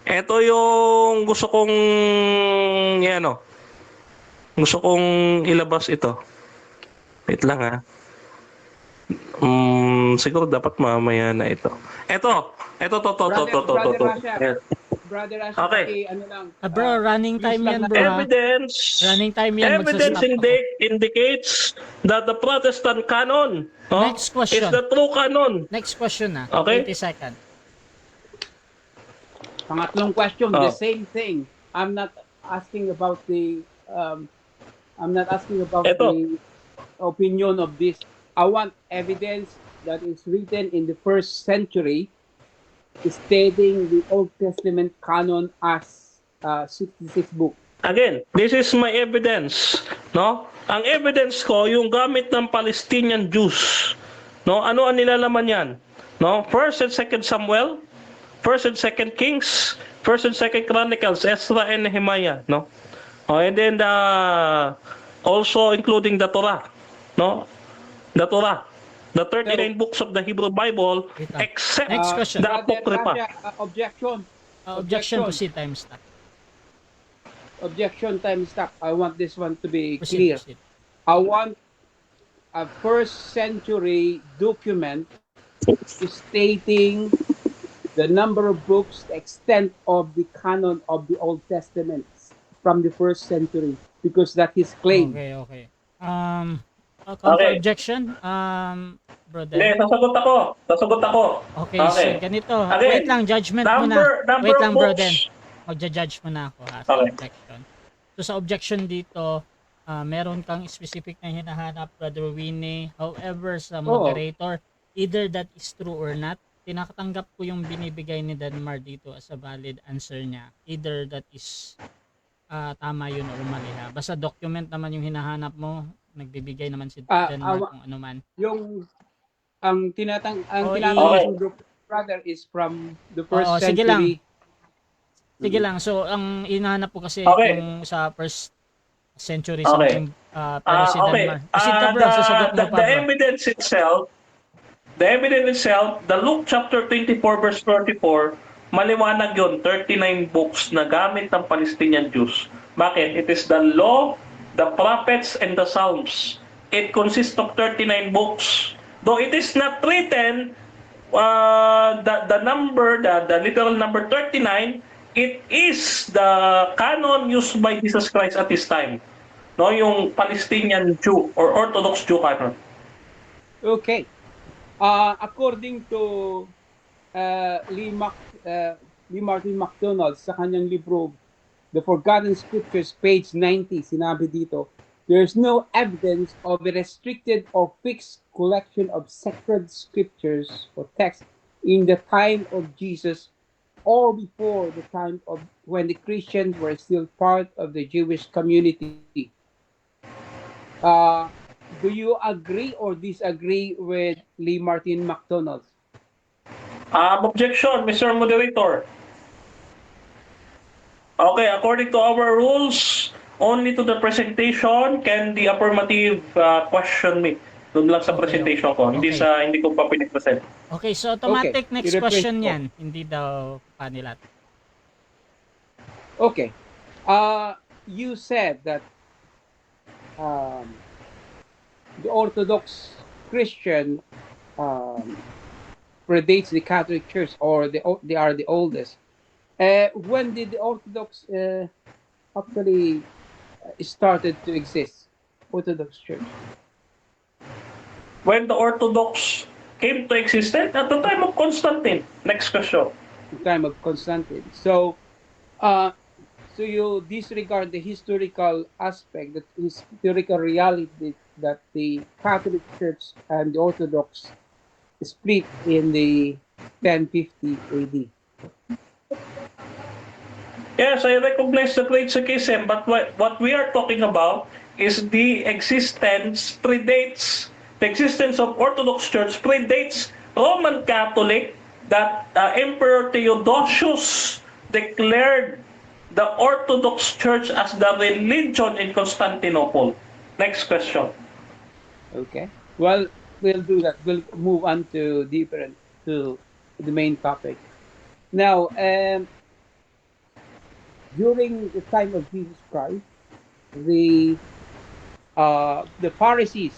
Ito yung gusto kong gusto kong ilabas ito. Wait lang ha. Siguro dapat mamaya na ito. Ito. Brother Rasha. Yes. Brother Asha, Okay. ano lang. Bro, running time yan, bro. ha? Evidence. Running time yan. Evidence Magsastop ako. indicates that the Protestant canon Next question. is the true canon. Next question na. Okay. 20 seconds. Pangatlong question, the Oh. same thing. I'm not asking about the Ito. the opinion of this. I want evidence that is written in the first century stating the Old Testament canon as 66 book. Again, this is my evidence, no? Ang evidence ko yung gamit ng Palestinian Jews. No? Ano ang nilalaman yan? No? First and Second Samuel, First and Second Kings, First and Second Chronicles, Ezra and Nehemiah, no? And then also including the Torah, no? The Torah, the 39 books of the Hebrew Bible, Wait lang. except Next question. the Apocrypha. Objection. Objection, proceed, time stop. Objection, time stop. I want this one to be Proceed, clear. proceed. I want a first century document stating the number of books, the extent of the canon of the Old Testament from the first century, because that is claimed. Okay. Counter objection, bro. Hindi, sasagot ako. Okay, so ganito. Again, Wait lang, judgment number muna. Wait lang, bro, books. then. Magja-judge muna ako ha, sa Okay. objection. So sa objection dito, meron kang specific na hinahanap, Brother Winnie. However, sa moderator, either that is true or not, tinakatanggap ko yung binibigay ni Denmar dito as a valid answer niya. Either that is tama yun or mali ha. Basta document naman yung hinahanap mo, nagbibigay naman si Denmar kung ano man. Yung tinatanong Okay. ng group brother is from the first Oo, sige century. Sige lang. So, ang hinahanap ko kasi Okay. yung sa first century Okay. something, pero si Okay. Denmar. Proceed ka, bro. Sasagot mo pa, The bro. evidence itself, the Luke chapter 24 verse 34, maliwanag yun, 39 books na gamit ng Palestinian Jews. Bakit? It is the law, the prophets, and the Psalms. It consists of 39 books. Though it is not written, the number, the literal number 39, it is the canon used by Jesus Christ at this time. No, yung Palestinian Jew or Orthodox Jew canon. Okay. According to Lee Martin MacDonald sa kanyang libro The Forgotten Scriptures, page 90, sinabi dito, there is no evidence of a restricted or fixed collection of sacred scriptures or texts in the time of Jesus or before the time of when the Christians were still part of the Jewish community. Uh, do you agree or disagree with Lee Martin McDonald? Objection, Mr. Moderator. Okay, according to our rules, only to the presentation can the affirmative question me. Doon lang sa Okay, presentation ko, hindi ko pa pinag-present. Okay, so automatic Okay, next i-represent question ko. yan. Hindi daw panilat. Okay. You said that um, the Orthodox Christian predates the Catholic Church, or they are the oldest. When did the Orthodox actually started to exist? Orthodox Church. When the Orthodox came to existence at the time of Constantine. Next question. The time of Constantine. So you disregard the historical aspect, the historical reality that the Catholic Church and the Orthodox split in the 1050 AD. Yes, I recognize the great schism, but what we are talking about is the existence of Orthodox Church predates Roman Catholic, that Emperor Theodosius declared the Orthodox Church as the religion in Constantinople. Next question. Okay. Well, we'll do that. We'll move on to the main topic. Now, during the time of Jesus Christ, the Pharisees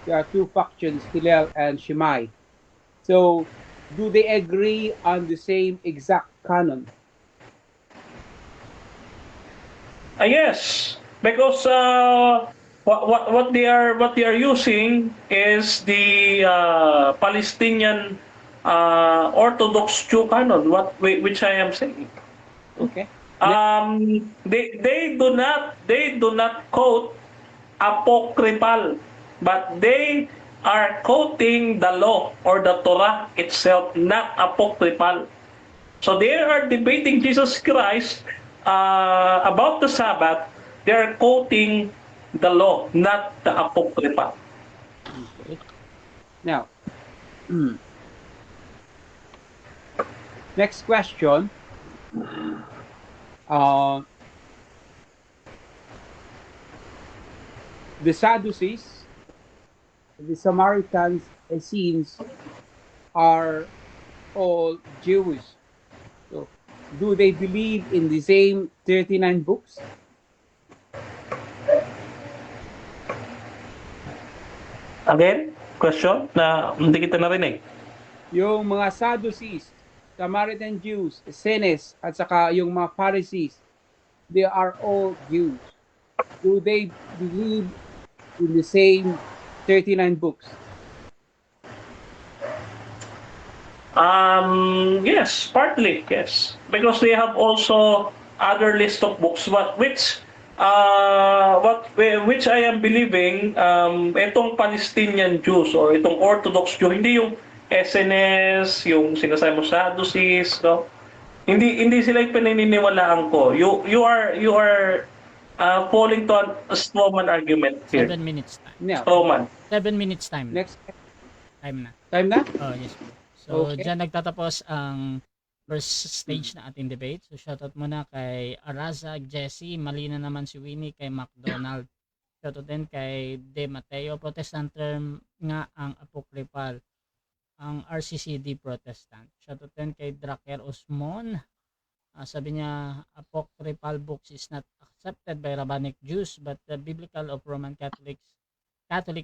there are two factions, Hillel and Shammai. So, do they agree on the same exact canon? Yes, because what they are using is the Palestinian Orthodox Jew canon. Which I am saying. Okay. They do not quote apocryphal, but they are quoting the law or the Torah itself, not apocryphal. So they are debating Jesus Christ about the Sabbath. They are quoting the law, not the apocrypha. Okay. Now, next question. The Sadducees, the Samaritans, Essenes are all Jewish. So, do they believe in the same 39 books? Again, question na hindi kita narinig. Yung mga Sadducees, Samaritan Jews, Essenes, at saka yung mga Pharisees, they are all Jews. Do they believe in the same 39 books? Yes, partly, yes. Because they have also other list of books, which I am believing, itong Palestinian Jews or itong Orthodox Jew, hindi yung SNS, yung sinasabi mo Sadducees, no? Hindi sila yung pinaniniwalaan ko. You are falling to a strawman argument here. 7 minutes time. Now, Strawman. 7 minutes time. next Time na. time na? Oh, yes po. So, Okay. dyan nagtatapos ang first stage na ating debate. So, shoutout muna kay Arazag, Jesse, mali na naman si Winnie, kay McDonald. Shoutout din kay De Mateo, Protestant term nga ang apocryphal, ang RCCD Protestant. Shoutout din kay Draker Osmon. Sabi niya, apocryphal books is not accepted by rabbinic Jews, but the biblical of Roman Catholic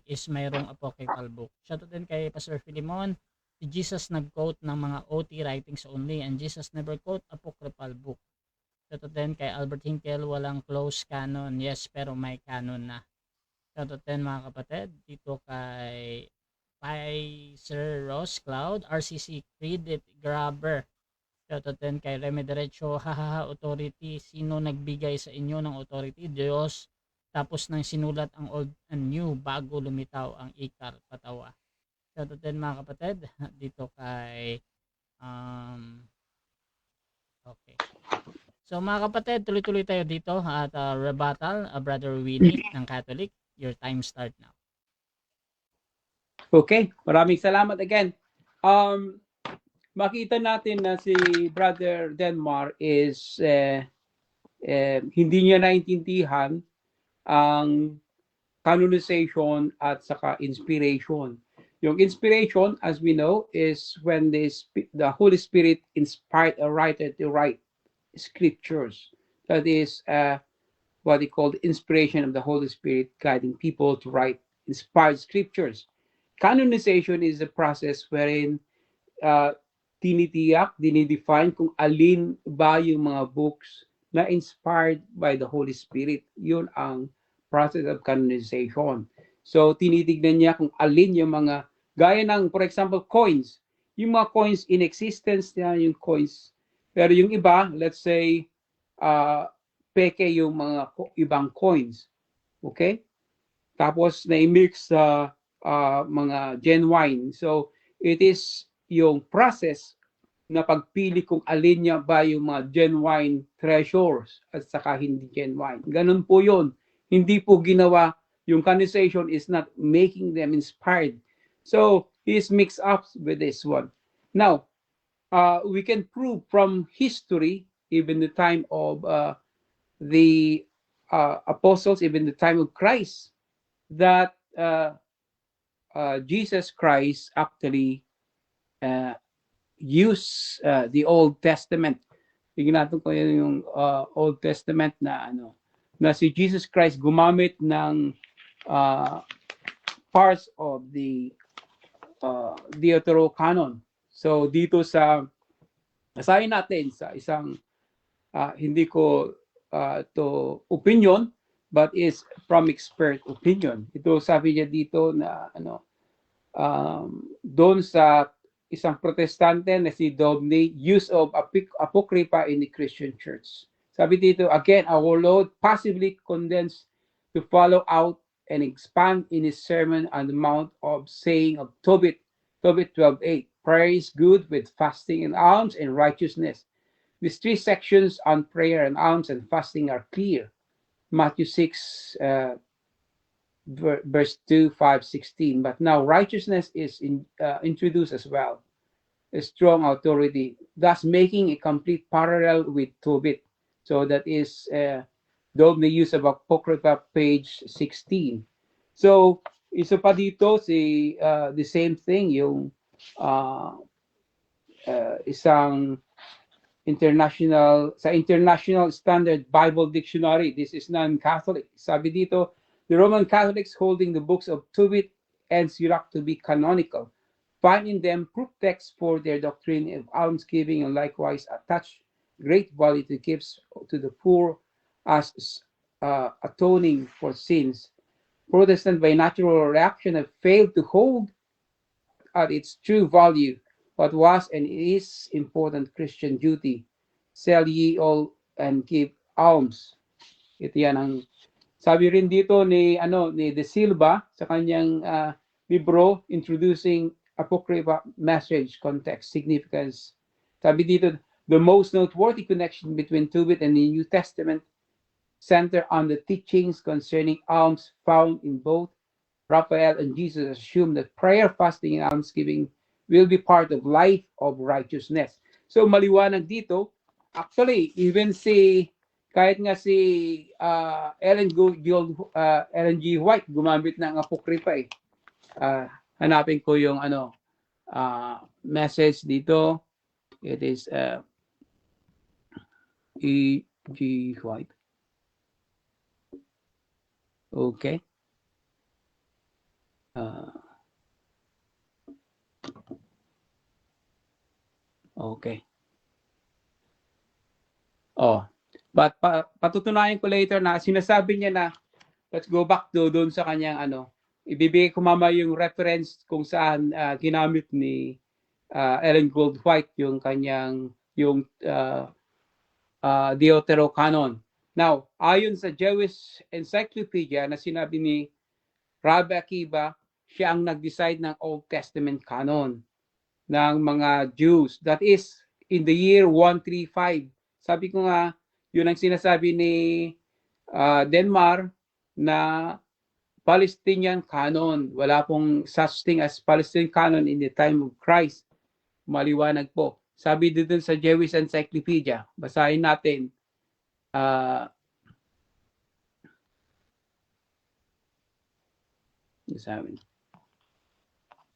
is mayroong apocryphal book. Shoutout din kay Pastor Philemon. Si Jesus nag-quote ng mga OT writings only, and Jesus never quote apocryphal book. Shoutout din kay Albert Hinkel, walang close canon. Yes, pero may canon na. Shoutout din mga kapatid dito kay Sir Ross Cloud, RCC Credit Grabber. Shoutout din kay Remy Derecho, hahaha, authority. Sino nagbigay sa inyo ng authority? Diyos. Tapos nang sinulat ang old and new bago lumitaw ang ikar, patawa. Shoutout din mga kapatid dito kay Okay. So mga kapatid, tuloy-tuloy tayo dito at rebuttal, Brother Winnie ng Catholic. Your time start now. Okay, maraming salamat again. Makita natin na si Brother Denmar is hindi niya naintindihan ang canonization at saka inspiration. Yung inspiration, as we know, is when the Holy Spirit inspired a writer to write scriptures. That is what they call the inspiration of the Holy Spirit guiding people to write inspired scriptures. Canonization is a process wherein tinitiyak, dinidefine kung alin ba yung mga books na inspired by the Holy Spirit. Yun ang process of canonization. So, tinitignan niya kung alin yung mga, gaya ng, for example, coins. Yung mga coins in existence na yung coins. Pero yung iba, let's say, peke yung mga ibang coins. Okay? Tapos, na-mix sa mga genuine. So, it is yung process na pagpili kung alin niya ba yung mga genuine treasures at saka hindi genuine. Ganun po yun. Hindi po ginawa, yung canonization is not making them inspired. So, he's mixed up with this one. Now, we can prove from history, even the time of the apostles, even the time of Christ, that Jesus Christ actually used the Old Testament. Tingnan natin ko yung Old Testament na na si Jesus Christ gumamit ng parts of the Deuterocanon. So dito sa basahin natin sa isang hindi ko to opinion but is from expert opinion. Ito sabi niya dito na doon sa isang protestante na si Dobney, use of apocrypha in the Christian church. Sabi dito, again, our Lord possibly condensed to follow out and expand in his sermon on the Mount of saying of Tobit 12:8. Prayer is good with fasting and alms and righteousness. These three sections on prayer and alms and fasting are clear. Matthew 6, verse 2, 5, 16. But now righteousness is introduced as well. A strong authority, thus making a complete parallel with Tobit. So that is the use of Apocrypha, page 16. So, isa pa dito, the same thing, yung isang international standard Bible dictionary. This is non-Catholic. Sabi dito, the Roman Catholics holding the books of Tobit and Sirach to be canonical, find in them proof texts for their doctrine of almsgiving and likewise attach great value to gifts to the poor as atoning for sins. Protestant by natural reaction have failed to hold at its true value what was and is important Christian duty. Sell ye all and give alms. Ito yan ang sabi rin dito ni De Silva sa kanyang libro introducing Apocrypha message, context, significance. Sabi dito, the most noteworthy connection between Tobit and the New Testament center on the teachings concerning alms found in both Raphael and Jesus assume that prayer, fasting, and almsgiving will be part of life of righteousness. So maliwanag dito, actually, even kahit nga si Ellen G. White gumamit ng Apocrypha hanapin ko yung message dito. It is E.G. White. Okay. Okay. But patutunayan ko later na sinasabi niya na let's go back doon sa kanyang ibibigay ko mamaya yung reference kung saan ginamit ni Ellen Gold White yung kanyang Deuterocanon. Now, ayon sa Jewish Encyclopedia na sinabi ni Rabbi Akiva, siya ang nag-decide ng Old Testament canon ng mga Jews. That is in the year 135 Sabi ko nga, yun ang sinasabi ni Denmark na Palestinian canon. Wala pong such thing as Palestinian canon in the time of Christ. Maliwanag po. Sabi dito sa Jewish Encyclopedia, basahin natin.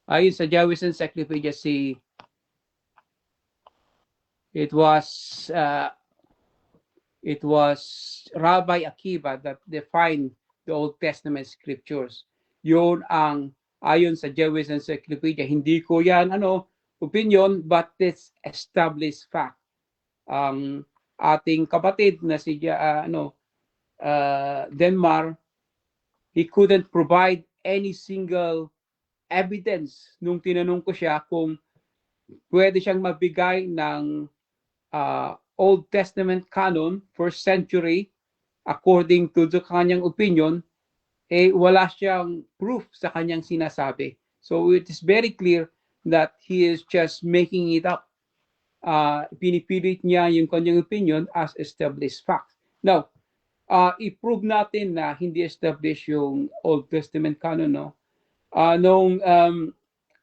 Ayon sa Jewish Encyclopedia, it was Rabbi Akiba that defined the Old Testament scriptures. Yun ang ayon sa Jewish Encyclopedia. Hindi ko yan opinion, but it's established fact. Ang ating kapatid na si Denmark, he couldn't provide any single evidence nung tinanong ko siya kung pwede siyang magbigay ng Old Testament canon, 1st century, according to the kanyang opinion, wala siyang proof sa kanyang sinasabi. So it is very clear that he is just making it up. Pinipilit niya yung kanyang opinion as established fact. Now, i-prove natin na hindi established yung Old Testament canon, no? Noong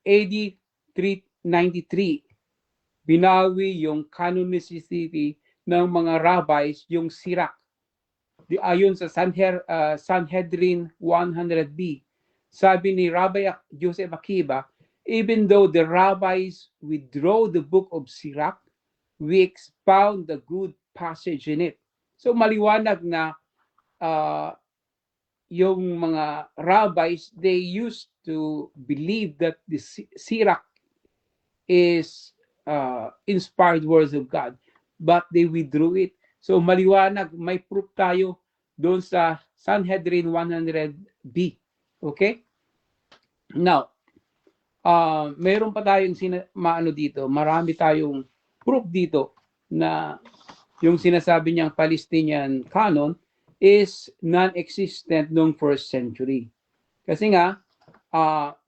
AD 393, binawi yung canonicity ng mga rabbis, yung Sirach. Ayon sa Sanhedrin 100b, sabi ni Rabbi Joseph Akiba, even though the rabbis withdraw the book of Sirach, we expound the good passage in it. So maliwanag na yung mga rabbis, they used to believe that the Sirach is inspired words of God, but they withdrew it. So maliwanag, may proof tayo doon sa Sanhedrin 100b. Okay? Now, mayroon pa tayong dito, marami tayong proof dito na yung sinasabi niyang Palestinian canon is non-existent noong 1st century. Kasi nga,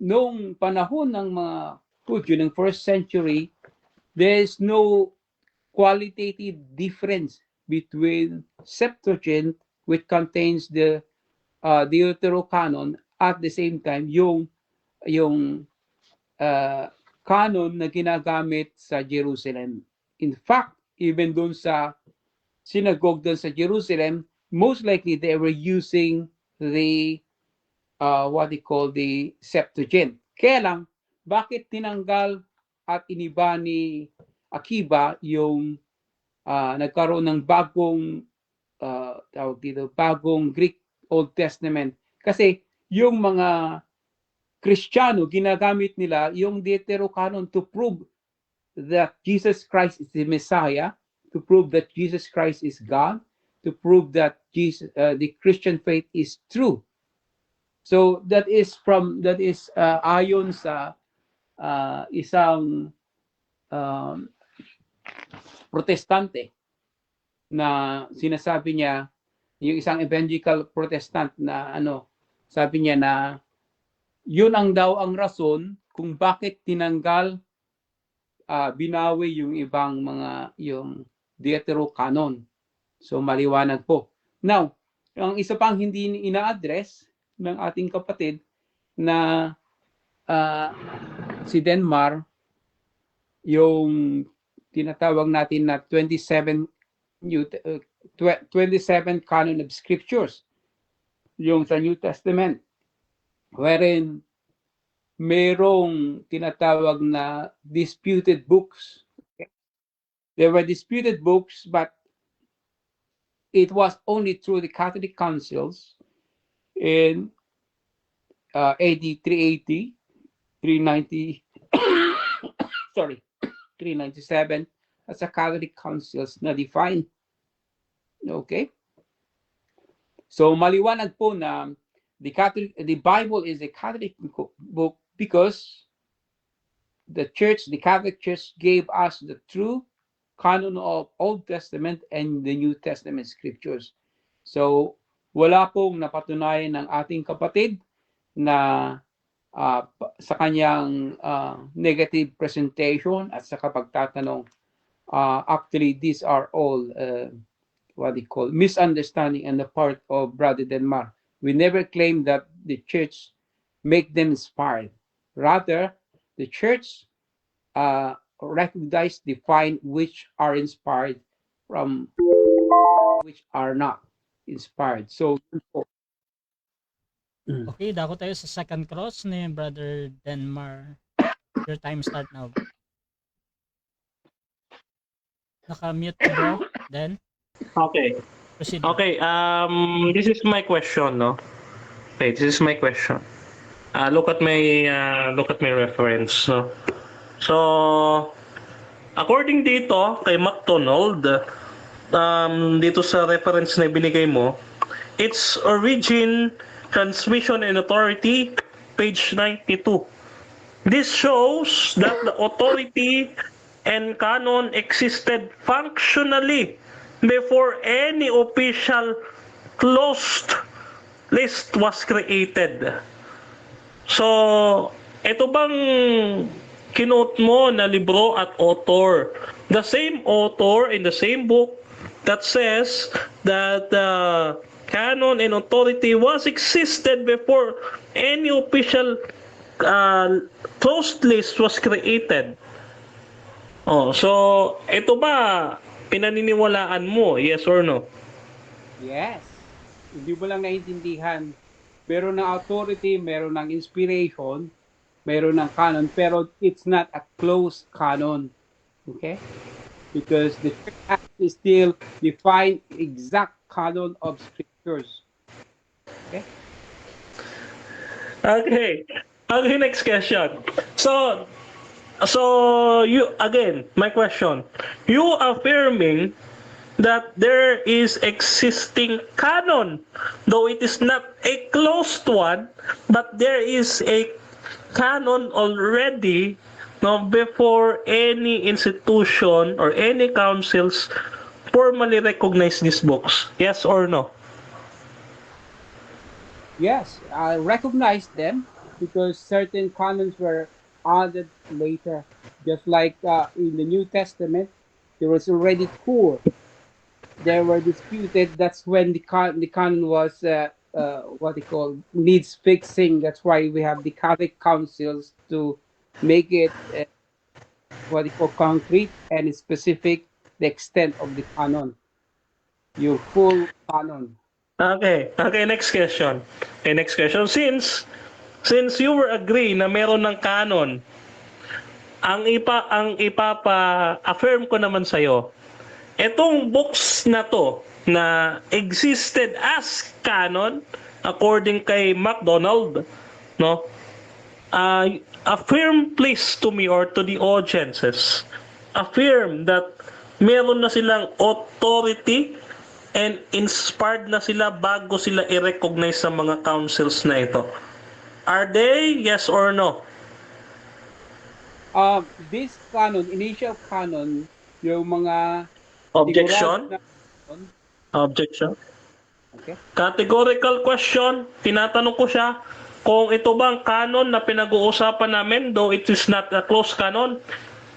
noong panahon ng mga Hudyo ng 1st century, there is no qualitative difference between Septuagint, which contains the Deuterocanon, at the same time yung canon na ginagamit sa Jerusalem. In fact, even doon sa synagogue doon sa Jerusalem, most likely they were using the what they call the Septuagint. Kaya lang, bakit tinanggal at iniba ni Akiba yung nagkaroon ng bagong bagong Greek Old Testament? Kasi yung mga Kristiyano, ginagamit nila yung Deuterocanon to prove that Jesus Christ is the Messiah, to prove that Jesus Christ is God, to prove that the Christian faith is true. So that is ayon sa isang protestante na sinasabi niya, yung isang evangelical protestant na sabi niya na yun ang daw ang rason kung bakit tinanggal, binawi yung ibang yung Deuterocanon. So maliwanag po. Now, ang isa pang hindi ina-address ng ating kapatid na si Denmark, yung tinatawag natin na 27 canon of scriptures, yung sa New Testament, wherein merong tinatawag na disputed books. There were disputed books, but it was only through the Catholic councils in AD 380, 390, 397, as a Catholic councils na define. Okay? So maliwanag po na the Bible is a Catholic book because the Catholic Church gave us the true canon of Old Testament and the New Testament scriptures. So wala pong napatunayan ng ating kapatid na sa kanyang negative presentation at sa pagtatanong Actually, these are all what they call misunderstanding on the part of Brother Denmark. We never claim that the church make them inspired. Rather, the church recognize, define which are inspired from which are not inspired. So, Okay, dako tayo sa second cross ni Brother Denmar. Your time start now. Naka-mute ka, bro. Then, Okay. proceed. Okay, this is my question, no? Okay, this is my question. Look at my reference, no? So, according dito kay MacDonald, dito sa reference na binigay mo, its origin, transmission, and authority, page 92. This shows that the authority and canon existed functionally before any official closed list was created. So, ito bang kinote mo na libro at author? The same author in the same book that says that canon and authority was existed before any official closed list was created. Oh, so ito ba pinaniniwalaan mo? Yes or no? yes, hindi mo lang naiintindihan. Meron ng authority, meron ng inspiration, meron ng canon, pero it's not a closed canon. Okay? Because the church has to still define exact canon of scriptures. Okay? Okay. Okay, next question. So you again, my question. You affirming that there is existing canon, though it is not a closed one, but there is a canon already, no, before any institution or any councils formally recognize these books. Yes or no? Yes, I recognize them because certain canons were added later. Just like in the New Testament, there was already two. They were disputed. That's when the canon was what they call needs fixing. That's why we have the Catholic councils to make it what they call concrete and specific the extent of the canon, your full canon. Okay. Okay, next question. Okay, next question. Since you were agree na meron ng canon, ang ipapa-affirm ko naman sa'yo, etong books na to na existed as canon according kay MacDonald, no? Affirm please to me or to the audiences, affirm that meron na silang authority and inspired na sila bago sila i-recognize sa mga councils na ito. Are they? Yes or no? This canon, initial canon, yung mga Objection? sigurado na- Objection? Okay. Categorical question. Tinatanong ko siya kung ito bang canon na pinag-uusapan namin, though it is not a closed canon,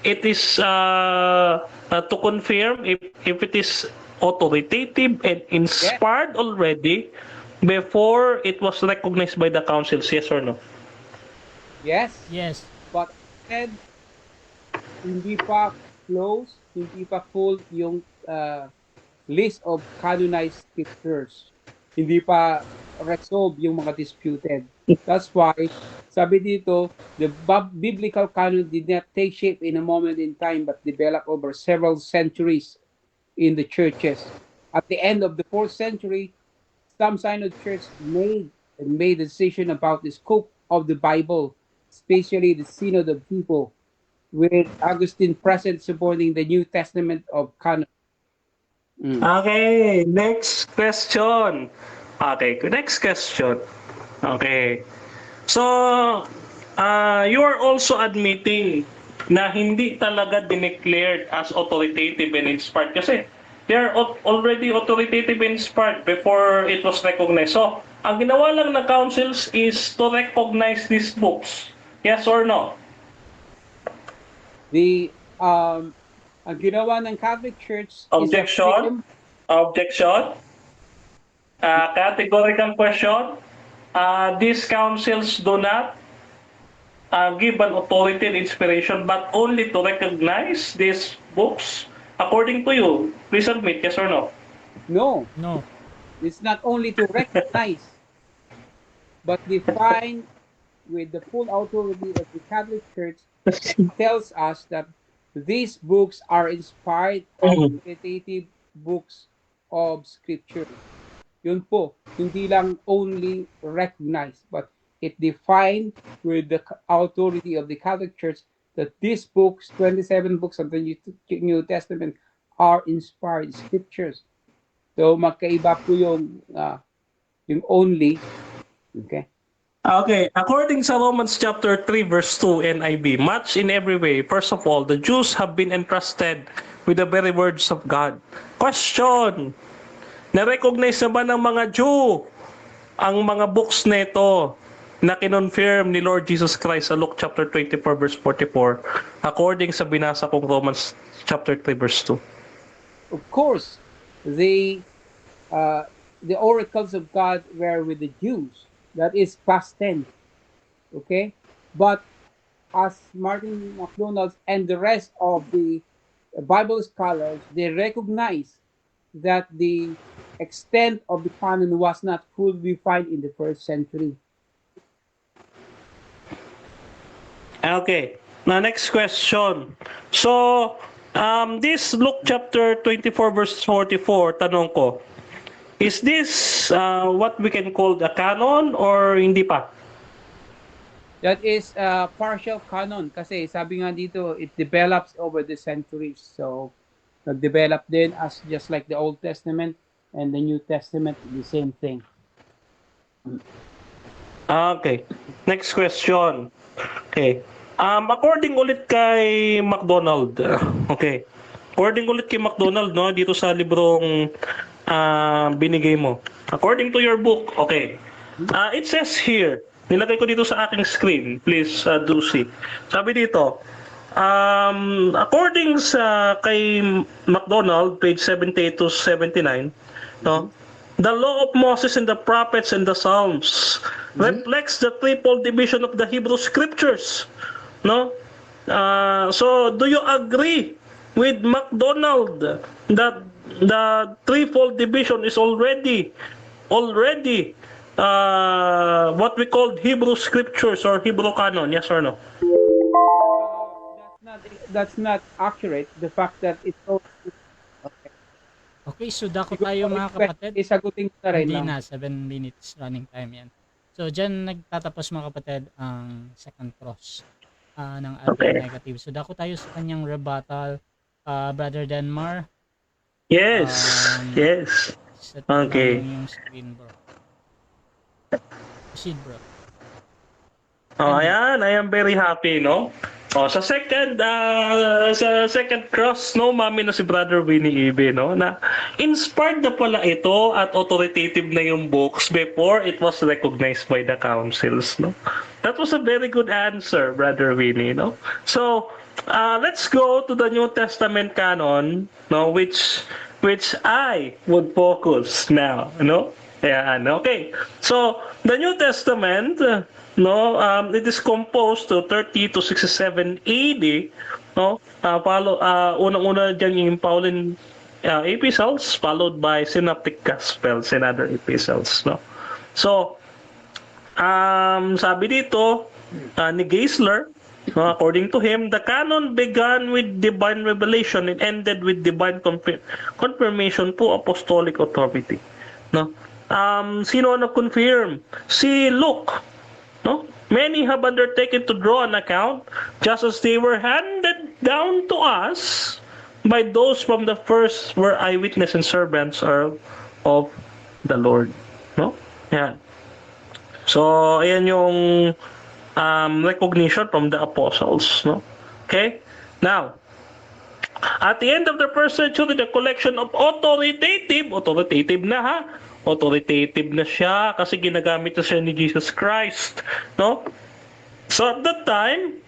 it is to confirm if it is authoritative and inspired already before it was recognized by the councils. Yes or no? Yes, Yes. but said hindi pa close, hindi pa full yung list of canonized scriptures. Hindi pa resolve yung mga disputed. That's why, sabi dito, the biblical canon did not take shape in a moment in time but developed over several centuries in the churches. At the end of the 4th century, some Synod Church made a decision about the scope of the Bible, especially the Synod of People, with Augustine present supporting the New Testament of canon. Okay, next question. Okay, next question. Okay. So, you are also admitting na hindi talaga dineclared as authoritative and inspired kasi they are already authoritative and inspired before it was recognized. So, ang ginawa lang ng councils is to recognize these books. Yes or no? The ang ginawa ng Catholic Church Objection? Objection? Categorical question. These councils do not give an authority and inspiration, but only to recognize these books. According to you, please admit, yes or no? No, No. it's not only to recognize, but define with the full authority of the Catholic Church. It tells us that these books are inspired, authoritative books of Scripture. Yun po, hindi lang only recognize, but it defined with the authority of the Catholic Church that these books, 27 books of the New Testament, are inspired scriptures. So magkaiba po yung only, okay? Okay, according sa Romans chapter 3 verse 2 NIV, much in every way, first of all, the Jews have been entrusted with the very words of God. Question, na-recognize na ba ng mga Jew ang mga books nito na kinonfirm ni Lord Jesus Christ sa Luke chapter 24 verse 44 according sa binasa kong Romans chapter 3 verse 2? Of course, the oracles of God were with the Jews. That is past tense. Okay? But as Martin McDonald and the rest of the Bible scholars, they recognize that the extent of the canon was not fully defined in the first century. Okay. Now, next question. So, this Luke chapter 24 verse 44, tanong ko, is this what we can call the canon or hindi pa? That is partial canon kasi sabi nga dito, it develops over the centuries. So, nag-develop din as just like the Old Testament and the New Testament, the same thing. Okay. Next question. Okay. According ulit kay McDonald. Okay. According ulit kay McDonald, no, dito sa librong binigay mo. According to your book, okay. It says here, nilagay ko dito sa aking screen. Please do see. Sabi dito, according sa kay McDonald, page 78 to 79, no, the law of Moses and the prophets and the Psalms reflects the threefold division of the Hebrew Scriptures. No? So, do you agree with McDonald that the threefold division is already what we call Hebrew Scriptures or Hebrew canon? Yes or no? That's not accurate. The fact that it's so... Okay, so dako tayo mga kapatid. Isagutin ko na rin. Hindi na, 7 minutes running time yan. So, dyan nagtatapos mga kapatid ang second cross ng argument negative. So, dako tayo sa kanyang rebuttal, Brother Denmar. Yes, yes. Set Okay. lang yung screen, bro. Proceed, bro. Oh, ayan, I am very happy, no? Oh, sa second cross, no, mami na si Brother Winnie Ibe, no, na inspired na pala ito at authoritative na yung books before it was recognized by the councils, no? That was a very good answer, Brother Winnie, no? So, let's go to the New Testament canon, no, which I would focus now, no? Ayan, okay. So, the New Testament, no, it is composed to 30 to 67 AD, no? Unang-una diyan yung Pauline epistles followed by synoptic gospels and other epistles, no? So, sabi dito ni Geisler, according to him, the canon began with divine revelation and ended with divine confirmation to apostolic authority, no? Sino na-confirm? Si Luke, no? Many have undertaken to draw an account just as they were handed down to us by those from the first were eyewitness and servants of the Lord, no? Yan. So, ayan yung recognition from the apostles, no? Okay? Now, at the end of the first century, the collection of authoritative na ha, authoritative na siya kasi ginagamit na siya ni Jesus Christ, no? So at that time,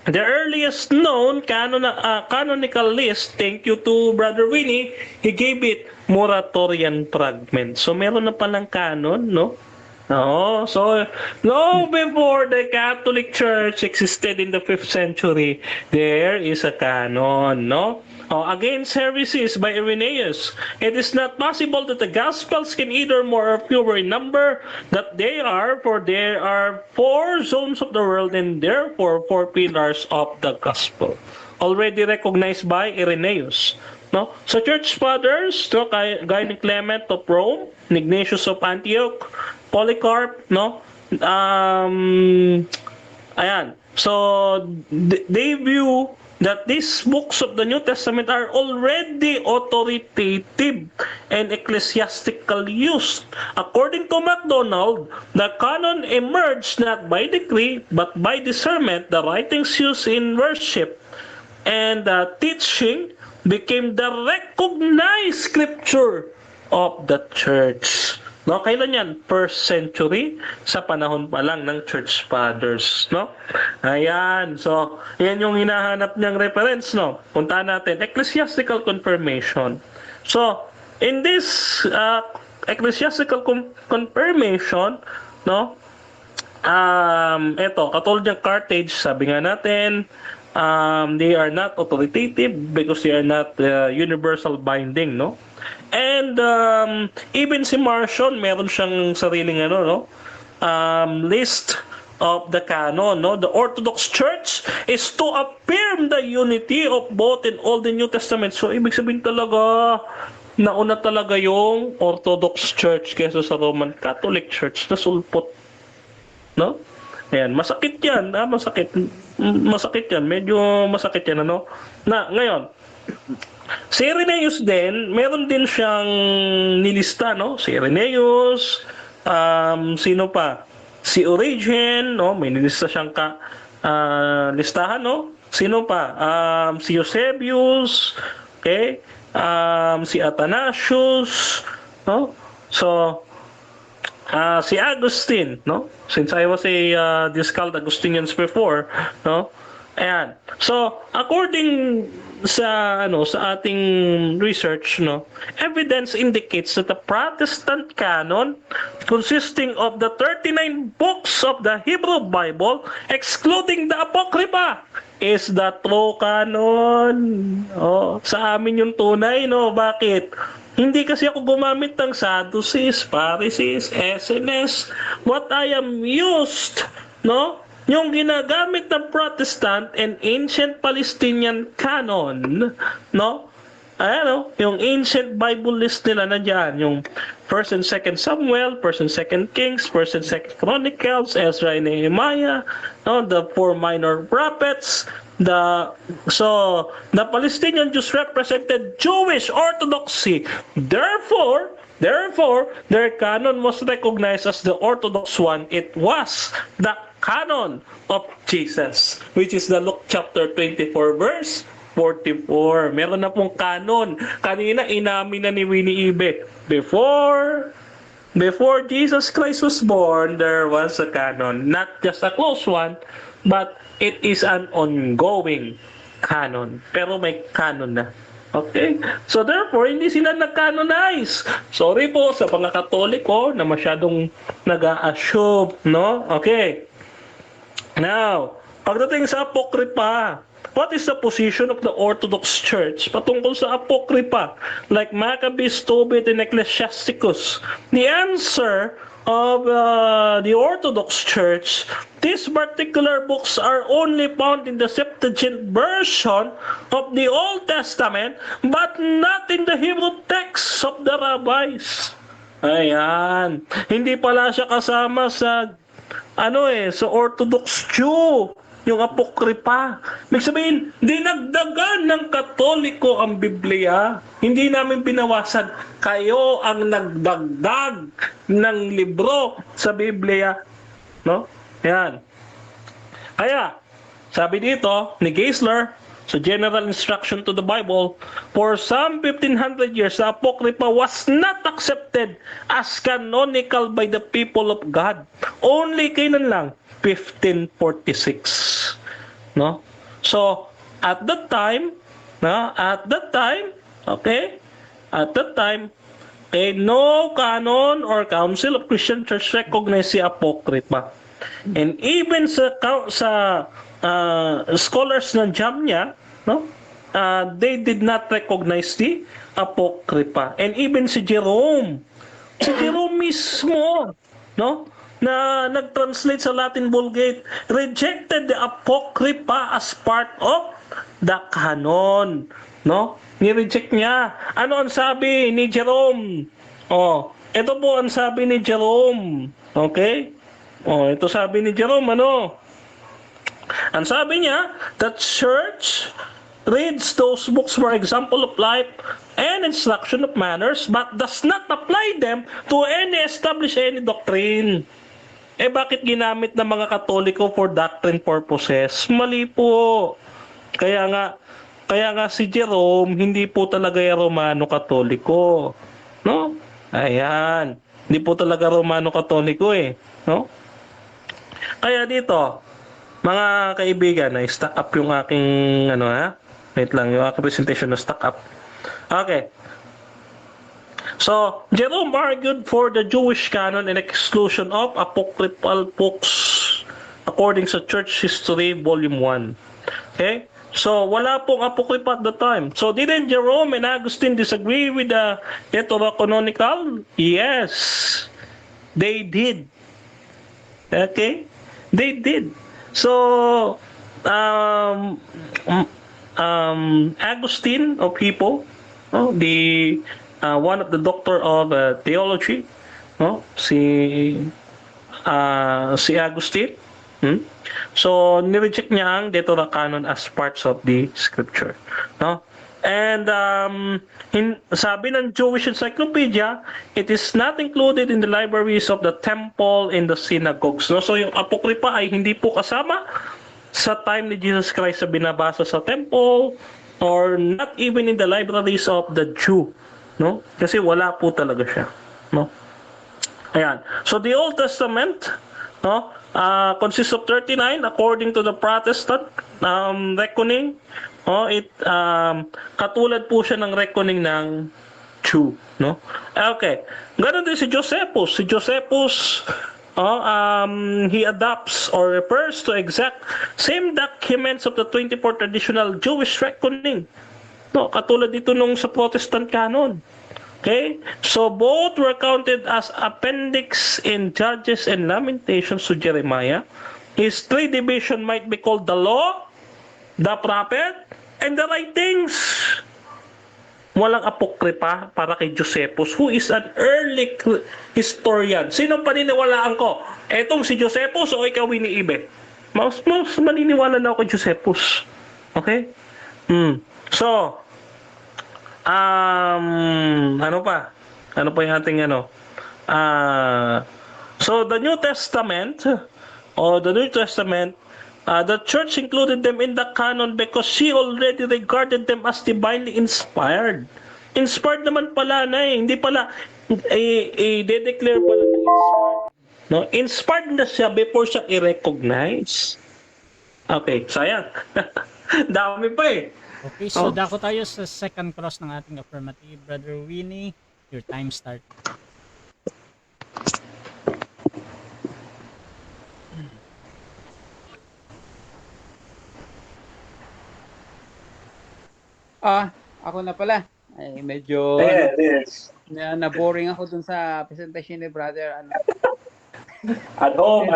The earliest known canonical list, thank you to Brother Winnie, he gave it Muratorian fragments. So meron na palang canon, no? No, so long before the Catholic Church existed in the 5th century, there is a canon, no? Against heresies by Irenaeus, it is not possible that the Gospels can either more or fewer in number that they are, for there are 4 zones of the world and therefore 4 pillars of the Gospel, already recognized by Irenaeus. No? So Church Fathers, no, Guy Clement of Rome, Ignatius of Antioch, Polycarp, no? Ayan. So they view that these books of the New Testament are already authoritative and ecclesiastical use. According to MacDonald, the canon emerged not by decree but by discernment. The writings used in worship and teaching became the recognized scripture of the church. No, kailan yan? 1st century, sa panahon pa lang ng Church Fathers, no? Ayan, so, yan yung hinahanap niyang reference, no? Puntaan natin, ecclesiastical confirmation. So, in this ecclesiastical confirmation, no? Ito, katulad ng Carthage, sabi nga natin, they are not authoritative because they are not universal binding, no? And even si Marcion, meron siyang sariling list of the canon, no? The Orthodox Church is to affirm the unity of both in Old and New Testament. So ibig sabihin talaga, nauna talaga yung Orthodox Church kaysa sa Roman Catholic Church na sulpot, no? Ayan, masakit yan, masakit yan, medyo masakit yan, ano? Na, ngayon, si Irenaeus din, meron din siyang nilista, no? Si Irenaeus, sino pa? Si Origen, no? May nilista siyang listahan, no? Sino pa? Si Eusebius, okay? Si Athanasius, no? So, si Augustine, no? Since I was a discount Augustinians before, no? Ayan. So, according sa ating research, no, evidence indicates that the Protestant canon, consisting of the 39 books of the Hebrew Bible, excluding the Apocrypha, is the true canon. Sa amin yung tunay, no? Bakit? Hindi kasi ako gumamit ng Sadducees, Pharisees, SNS. What I am used, no? Yung ginagamit ng Protestant and ancient Palestinian canon, no? Ayan, yung ancient Bible list nila nandiyan, yung 1st and 2nd Samuel, 1st and 2nd Kings, 1st and 2nd Chronicles, Ezra and Nehemiah, no? The 4 minor prophets, the Palestinian Jews represented Jewish orthodoxy. Therefore, their canon was recognized as the Orthodox one. It was the canon of Jesus, which is the Luke chapter 24 verse 44. Meron na pong canon. Kanina inamin na ni Winnie Ibe. Before Jesus Christ was born, there was a canon. Not just a close one, but it is an ongoing canon. Pero may canon na. Okay? So therefore, hindi sila nag-canonize. Sorry po sa mga Katoliko na masyadong nag-a-assume, no? Okay. Now, pagdating sa Apocrypha, what is the position of the Orthodox Church patungkol sa Apocrypha, like Maccabees, Tobit, and Ecclesiasticus? The answer of the Orthodox Church, these particular books are only found in the Septuagint version of the Old Testament, but not in the Hebrew texts of the rabbis. Ayan. Hindi pala siya kasama sa sa Orthodox Jew, yung Apocrypha. Ibig sabihin, dinagdagan ng Katoliko ang Biblia. Hindi namin binawasan. Kayo ang nagdagdag ng libro sa Biblia. No? Yan. Kaya, sabi dito ni Geisler, sa General Instruction to the Bible, for some 1500 years, the Apocrypha was not accepted as canonical by the people of God. Only kailan lang? 1546. No? So, at that time, no, at that time, okay, no canon or council of Christian Church recognized si Apocrypha. And even sa scholars ng Jamnia, no, they did not recognize the Apocrypha. And even si Jerome mismo, no, na nag-translate sa Latin Vulgate, rejected the Apocrypha as part of the canon, no? Ni-reject niya. Ano ang sabi ni Jerome? Oh, ito po ang sabi ni Jerome. Okay? Oh, ito sabi ni Jerome, ano? Ang sabi niya, the church reads those books for example of life and instruction of manners, but does not apply them to any doctrine. Bakit ginamit ng mga Katoliko for doctrine purposes? Mali po. Kaya nga si Jerome, hindi po talaga yung Romano Katoliko. No? Ayan. Hindi po talaga Romano Katoliko no? Kaya dito, mga kaibigan, na-stack up yung aking, wait lang, yung aking presentation na stack up. Okay. So, Jerome argued for the Jewish canon and exclusion of apocryphal books according sa Church History, Volume 1. Okay? So, wala pong apocrypha at the time. So, didn't Jerome and Augustine disagree with the Deuterocanonical? Yes. They did. Okay? They did. So, Augustine of Hippo, the one of the doctor of theology, si Augustine. So nireject niya ang Deuterocanon as parts of the scripture, no? And sabi ng Jewish Encyclopedia, it is not included in the libraries of the temple and the synagogues, no? So yung Apocrypha ay hindi po kasama sa time ni Jesus Christ sa binabasa sa temple, or not even in the libraries of the Jew, no? Kasi wala po talaga siya, no? Ayan. So the Old Testament, no, consists of 39 according to the Protestant reckoning. Katulad po siya ng reckoning ng Jew, no? Okay. Ganon din si Josephus. Si Josephus, he adopts or refers to exact same documents of the 24 traditional Jewish reckoning. No, katulad dito nung sa Protestant canon. Okay? So both were counted as appendix in Judges and Lamentations to Jeremiah. His three division might be called the law, the prophet, and the writings. Walang apokrypa para kay Josephus, who is an early historian. Sino paniniwalaan ko? Etong si Josephus o ikaw iniibe? Mas maniniwala na ako kay Josephus. Okay? So, ano pa? Ano pa yung ating so the New Testament, the church included them in the canon because she already regarded them as divinely inspired. Inspired naman pala hindi pala i-declare pala na inspired. No, inspired na siya before siya i-recognize. Okay, sayang. Dami pa Okay, so dako tayo sa second cross ng ating affirmative. Brother Winnie, your time start. Ako na pala. Ay, medyo Yes. na-boring ako dun sa presentation ni brother. At home.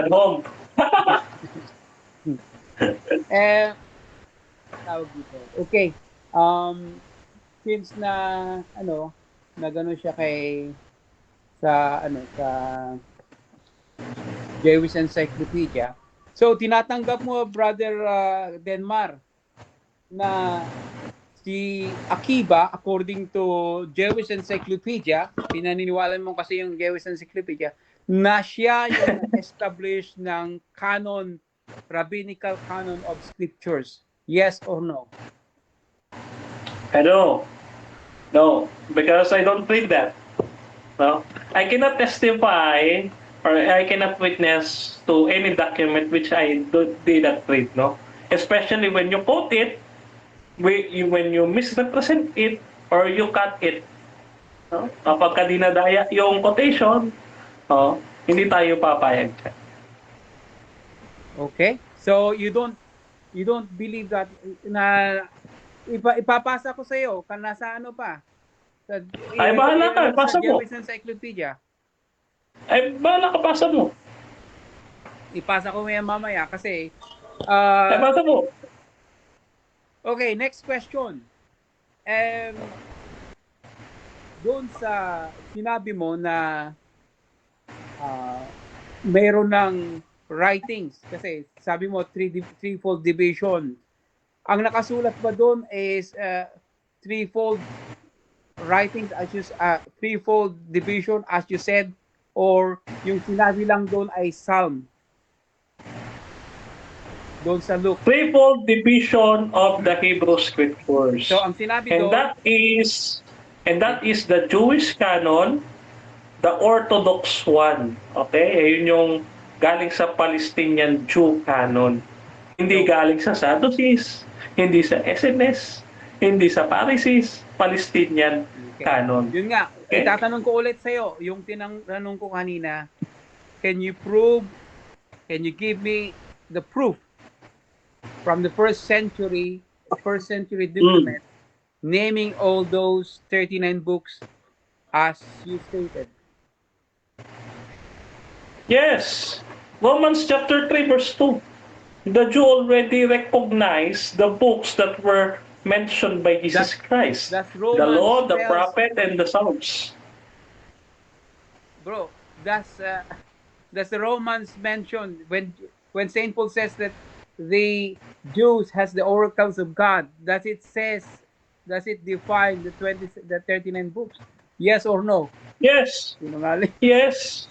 Tawag dito. Okay. Since na gano siya sa Jewish Encyclopedia. So tinatanggap mo, brother Denmar, na si Akiba, according to Jewish Encyclopedia, pinaniniwalan mo kasi yung Jewish Encyclopedia, na siya yung establish ng canon, rabbinical canon of scriptures. Yes or no? No, because I don't read that. No, I cannot testify or I cannot witness to any document which I did not read. No, especially when you quote it, when you misrepresent it or you cut it. No? Kapag ka dinadaya yung quotation, hindi tayo papayag dyan. Okay? So you don't believe that na ipapasa ko sa iyo nasa ano pa? Sa, Ay, bahala ka, pasa mo. Sa Encyclopedia. Ay, bahala ka, pasa mo. Ipasa ko mamaya kasi Ay, pasa mo. okay, next question. Doon sa sinabi mo na mayroon ng writings kasi sabi mo threefold division. Ang nakasulat ba doon is threefold writings as you threefold division as you said, or yung sinabi lang doon ay Psalm? Doon sa Luke. Threefold division of the Hebrew Scriptures. So ang sinabi And doon, that is the Jewish canon, the Orthodox one. Okay? Ayun yung galing sa Palestinian Jew canon. Hindi galing sa Sadducees, hindi sa SNS, hindi sa Pharisees, Palestinian canon. Yun nga, Okay. itatanong ko ulit sa'yo, yung tinanong ko kanina, can you give me the proof from the first century document, naming all those 39 books as you stated? Yes. Romans chapter 3 verse 2. The Jew already recognized the books that were mentioned by Jesus Christ. That's The Romans law, the tells- prophet, and the Psalms. Bro, that's the Romans mentioned when Saint Paul says that the Jews has the oracles of God. Does it define the 39 books? Yes or no? Yes. Sinungaling. Yes.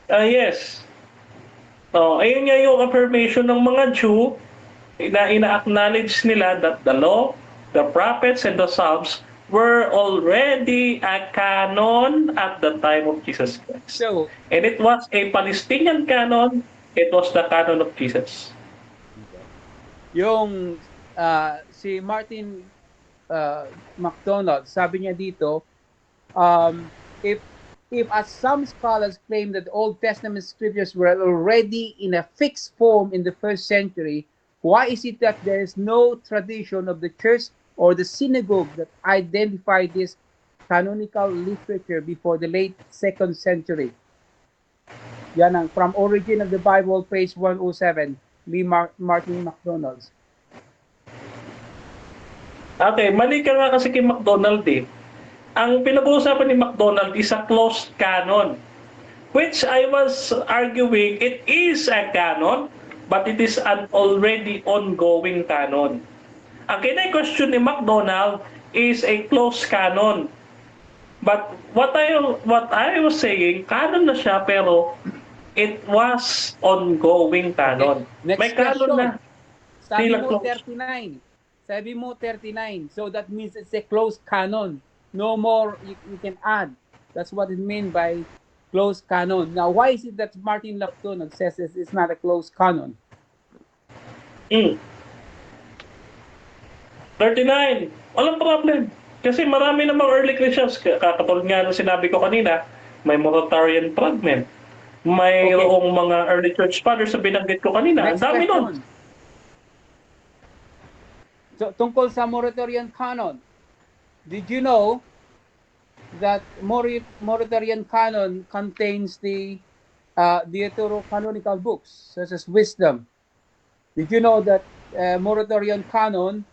Yes. Ayun nga yung affirmation ng mga Jew na ina-acknowledge nila that the law, the prophets, and the Psalms were already a canon at the time of Jesus Christ. So, And it was a Palestinian canon, it was the canon of Jesus. yung si Martin MacDonald, sabi niya dito, if as some scholars claim that the Old Testament scriptures were already in a fixed form in the first century, why is it that there is no tradition of the church or the synagogue that identified this canonical literature before the late 2nd century? Yan ang From Origin of the Bible, page 107, Martin MacDonald. Okay, mali ka nga kasi kay MacDonald eh. Ang pinag-uusapan ni MacDonald is a closed canon, which I was arguing it is a canon, but it is an already ongoing canon. Ang kina-question ni MacDonald is a closed canon. But what I was saying, canon na siya pero it was ongoing canon. Next May canon na. Sabi Tila mo close. 39. Sabi mo 39. So that means it's a closed canon. No more you can add. That's what it means by closed canon. Now, why is it that Martin MacDonald says it's not a closed canon? 39. Walang problem. Kasi marami namang early Christians, katulad nga nung sinabi ko kanina, may Muratorian fragment. Mayroong mga early church fathers na binanggit ko kanina. Ang Next dami nun. question. So, tungkol sa Muratorian canon, did you know that Muratorian canon contains the Deuterocanonical books, such as Wisdom? Did you know that Muratorian canon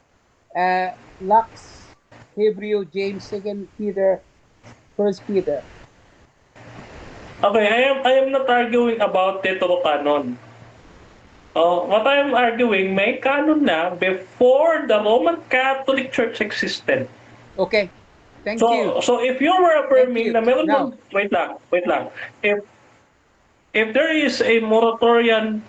lacks Hebrew, James, 2 Peter, 1 Peter? Okay, I am not arguing about Deuterocanon. What I am arguing, may canon na before the Roman Catholic Church existed. Okay. Thank you. So if you were affirming Thank you. na meron Now- wait lang. If there is a Muratorian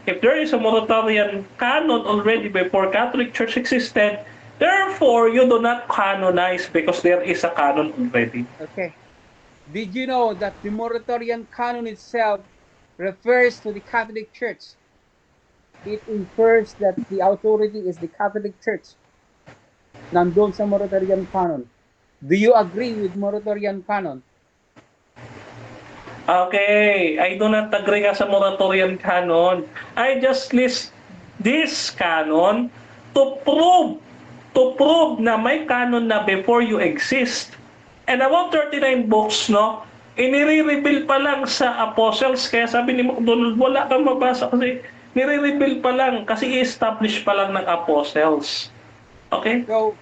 canon already before Catholic Church existed, therefore you do not canonize because there is a canon already. Okay. Did you know that the Muratorian canon itself refers to the Catholic Church? it infers that the authority is the Catholic Church. Nandun sa Muratorian Canon. Do you agree with Muratorian Canon? Okay, I do not agree nga sa moratorium canon. I just list this canon to prove na may canon na before you exist. And about 39 books, no, inire-reveal pa lang sa apostles. Kaya sabi ni McDonald, wala kang mabasa kasi nire-reveal pa lang kasi i-establish pa lang ng apostles. Okay? So,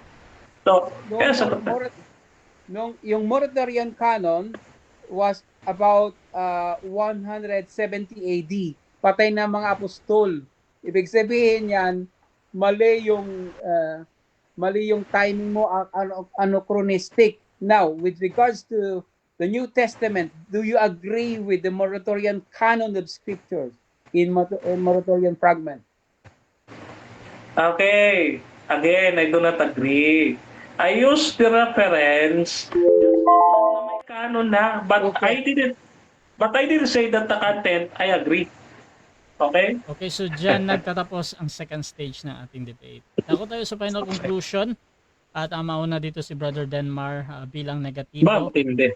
So, no, kaya sa yung Muratorian Canon was about 170 AD. Patay na mga apostol. Ibig sabihin yan, mali yung timing mo, anachronistic. Now, with regards to the New Testament, do you agree with the Muratorian Canon of Scriptures in Muratorian fragment? Okay. Again, I do not agree. I use the reference just na may canon na, but Okay. I didn't say that the content I agree. Okay? Okay, so dyan nagtatapos ang second stage ng ating debate. Ako tayo sa final conclusion at ang mauna dito si Brother Denmar bilang negatibo Hindi.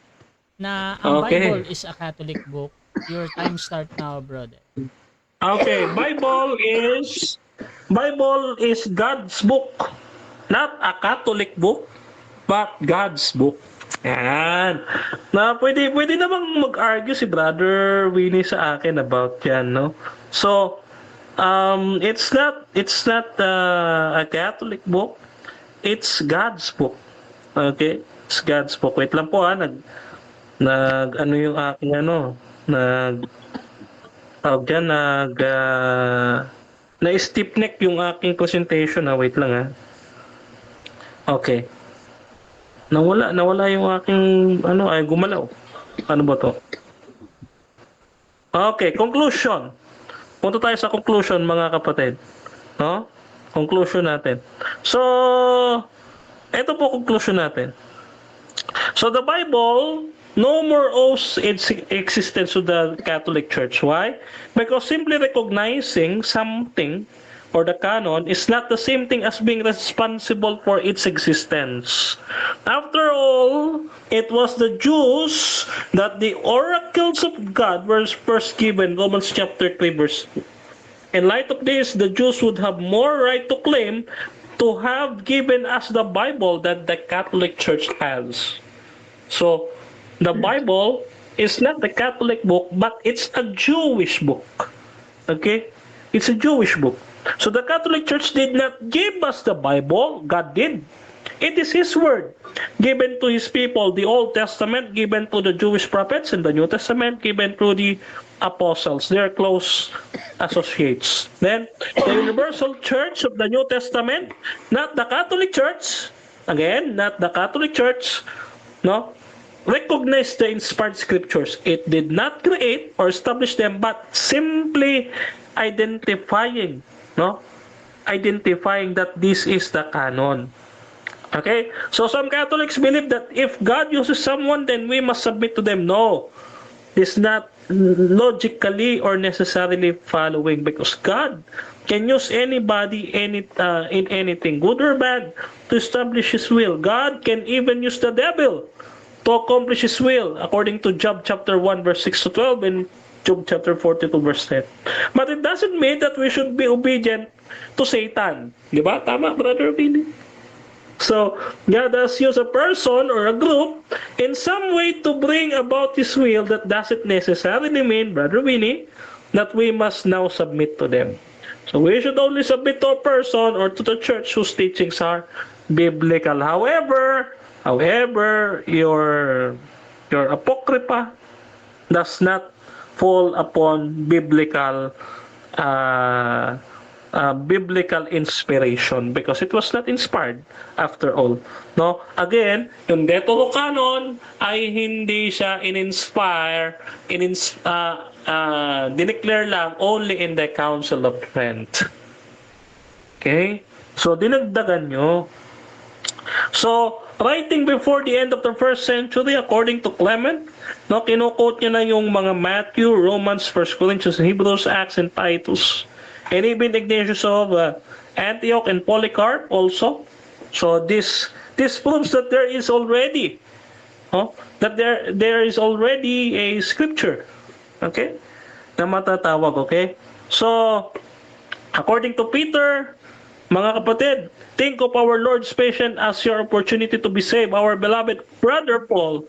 na ang Okay. Bible is a Catholic book. Your time start now, brother. Okay, Bible is God's book. Not a Catholic book, but God's book. Yan. Na pwede namang mag-argue si Brother Winnie sa akin about yan, no? So, it's not a Catholic book. It's God's book. Okay? It's God's book. Wait lang po nag ano yung aking na-stiff neck yung aking presentation Wait lang Okay. Nawala yung aking ay gumalaw. Ano ba to? Okay, conclusion. Punta tayo sa conclusion mga kapatid. No? Conclusion natin. So, ito po conclusion natin. So the Bible no more owes its existence to the Catholic Church. Why? Because simply recognizing something or the canon is not the same thing as being responsible for its existence. After all, it was the Jews that the oracles of God were first given, Romans chapter 3 verse 2. In light of this, the Jews would have more right to claim to have given us the Bible that the Catholic Church has. So, the Bible is not the Catholic book, but it's a Jewish book. Okay? It's a Jewish book. So the Catholic Church did not give us the Bible, God did. It is His Word, given to His people, the Old Testament given to the Jewish prophets, and the New Testament given to the apostles, their close associates. Then, the universal church of the New Testament, not the Catholic Church, again, not the Catholic Church, no, recognized the inspired scriptures. It did not create or establish them, but simply identifying that this is the canon. Okay? So some Catholics believe that if God uses someone, then we must submit to them. No. It's not logically or necessarily following, because God can use anybody in anything, good or bad, to establish His will. God can even use the devil to accomplish His will, according to Job chapter 1 verse 6 to 12 and Job chapter 42 verse 10. But it doesn't mean that we should be obedient to Satan. Di ba? Tama, Brother Billy? So, God has used a person or a group in some way to bring about His will. That doesn't necessarily mean, Brother Winnie, that we must now submit to them. So we should only submit to a person or to the church whose teachings are biblical. However, your apocrypha does not fall upon biblical inspiration, because it was not inspired after all. No? Again, yung Deuterocanon ay hindi siya dineclare lang only in the Council of Trent. Okay? So, dinagdagan nyo. So, writing before the end of the 1st century, according to Clement, no, kinukot niya na yung mga Matthew, Romans, 1 Corinthians, Hebrews, Acts, and Titus. and even Ignatius of Antioch and Polycarp also. So this proves that there is already that there is already a scripture, okay, na matatawag, okay? So according to Peter, mga kapatid, think of our Lord's patience as your opportunity to be saved. Our beloved brother Paul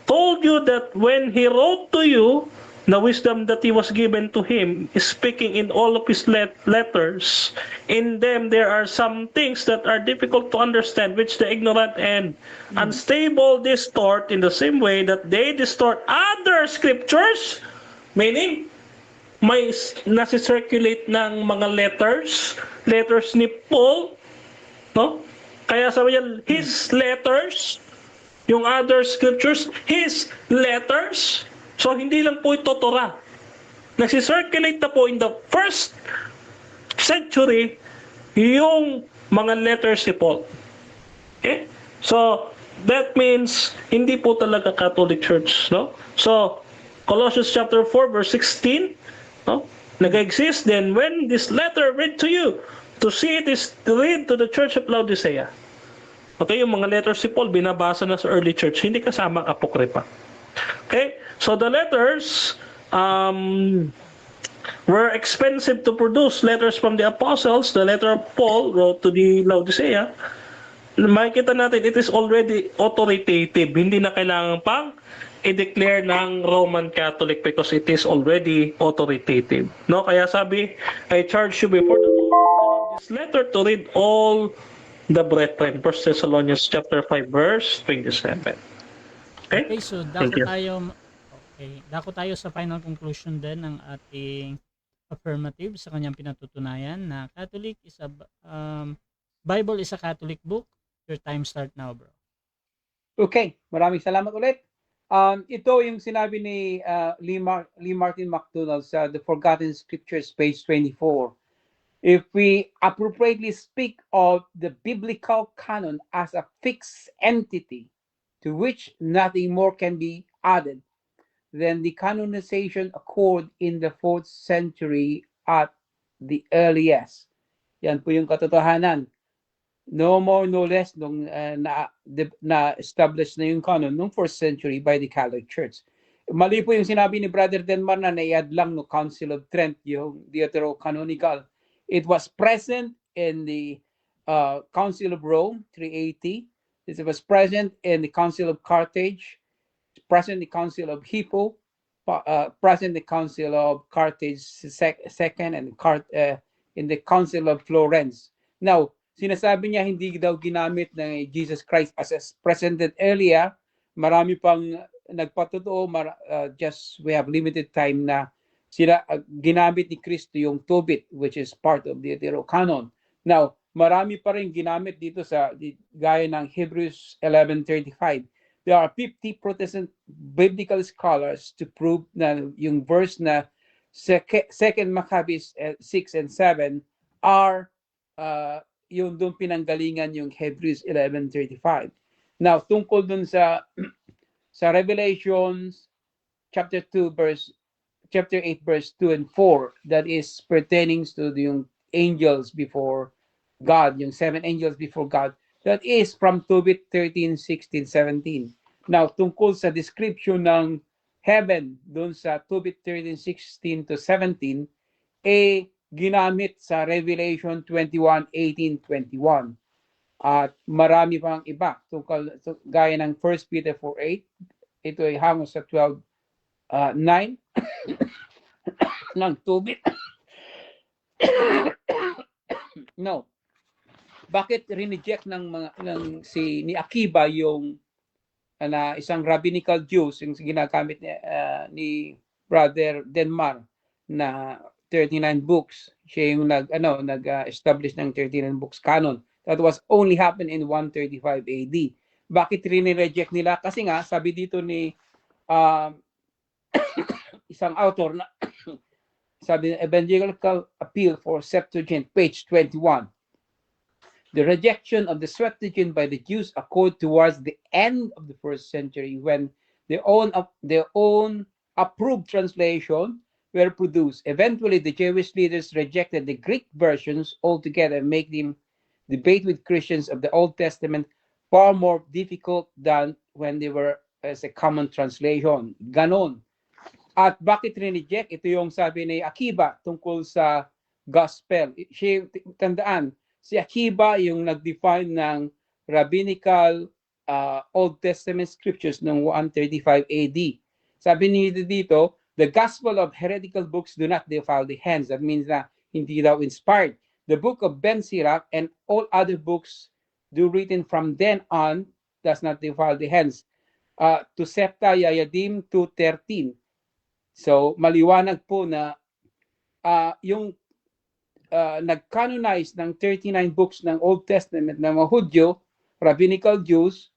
told you that when he wrote to you, the wisdom that he was given to him is speaking in all of his letters. In them, there are some things that are difficult to understand, which the ignorant and unstable distort in the same way that they distort other scriptures, meaning may nasi-circulate ng mga letters ni Paul, no? Kaya sabi niya, his letters, yung other scriptures, his letters. So hindi lang po ito Torah. Nasi-circulate na po in the first century yung mga letters ni Paul. Okay? So that means hindi po talaga Catholic Church, no? So Colossians chapter 4 verse 16, no? Nag-exist then when this letter read to you, to see it is to read to the church of Laodicea. Okay, yung mga letters ni Paul binabasa na sa early church, hindi kasama ang Apokrypha. Okay, so the letters were expensive to produce. Letters from the apostles, the letter of Paul wrote to the Laodicea, makikita natin it is already authoritative. Hindi na kailangan pang i-declare ng Roman Catholic because it is already authoritative. No, kaya sabi, I charge you before the Lord this letter to read all the brethren. 1 Thessalonians chapter 5 verse 27. Okay? Okay, so dako tayo sa final conclusion din ng ating affirmative sa kanyang pinatutunayan na Bible is a Catholic book. Your time start now, bro. Okay, maraming salamat ulit. Ito yung sinabi ni Lee Martin McDonald sa The Forgotten Scriptures, page 24. If we appropriately speak of the biblical canon as a fixed entity to which nothing more can be added, then the canonization occurred in the 4th century at the earliest. Yan po yung katotohanan. No more, no less, nung na-establish na yung canon nung 4th century by the Catholic Church. Mali po yung sinabi ni Brother Denmar na naiad lang no Council of Trent, yung deuterocanonical. It was present in the Council of Rome, 380. It was present in the Council of Carthage, present in the Council of Hippo, present in the Council of Carthage second, and in the Council of Florence. Now, sinasabi niya hindi daw ginamit ng Jesus Christ as presented earlier. Marami pang nagpatotoo, just we have limited time na sila ginamit ni Kristo yung Tobit, which is part of the Deuterocanon. Now, marami pa rin ginamit dito sa gaya ng Hebrews 11:35. There are 50 Protestant biblical scholars to prove na yung verse na 2 Maccabees 6 and 7 are yung doon pinanggalingan yung Hebrews 11:35. Now, tungkol dun sa Revelations chapter 8 verse 2 and 4, that is pertaining to yung angels before God, yung 7 angels before God, that is from Tobit 13, 16, 17. Now, tungkol sa description ng heaven doon sa Tobit 13, 16 to 17, ginamit sa Revelation 21, 18, 21. At marami pang iba. Tungkol, gaya ng 1 Peter 4:8, ito ay hango sa 12:9 ng Tobit. No. Bakit rineject ni Akiba yung isang rabbinical Jews yung ginagamit ni Brother Denmar na 39 books. Siya yung nag-establish ng 39 books canon. That was only happened in 135 AD. Bakit rinireject nila? Kasi nga, sabi dito ni isang author na sabi ng Evangelical Appeal for Septuagint, page 21. The rejection of the Septuagint by the Jews occurred towards the end of the 1st century when their own approved translation were produced. Eventually, the Jewish leaders rejected the Greek versions altogether, making debate with Christians of the Old Testament far more difficult than when they were as a common translation. Ganon. At bakit rineject? Ito yung sabi ni Akiba tungkol sa gospel. Tandaan, si Akiba yung nag-define ng rabbinical Old Testament scriptures noong 135 AD. Sabi niya dito, the gospel of heretical books do not defile the hands. That means na hindi daw inspired. The book of Ben Sirach and all other books do written from then on does not defile the hands. To Septa Yayadim 2:13. So maliwanag po na yung nag-canonize ng 39 books ng Old Testament ng mga Hudyo, rabbinical Jews,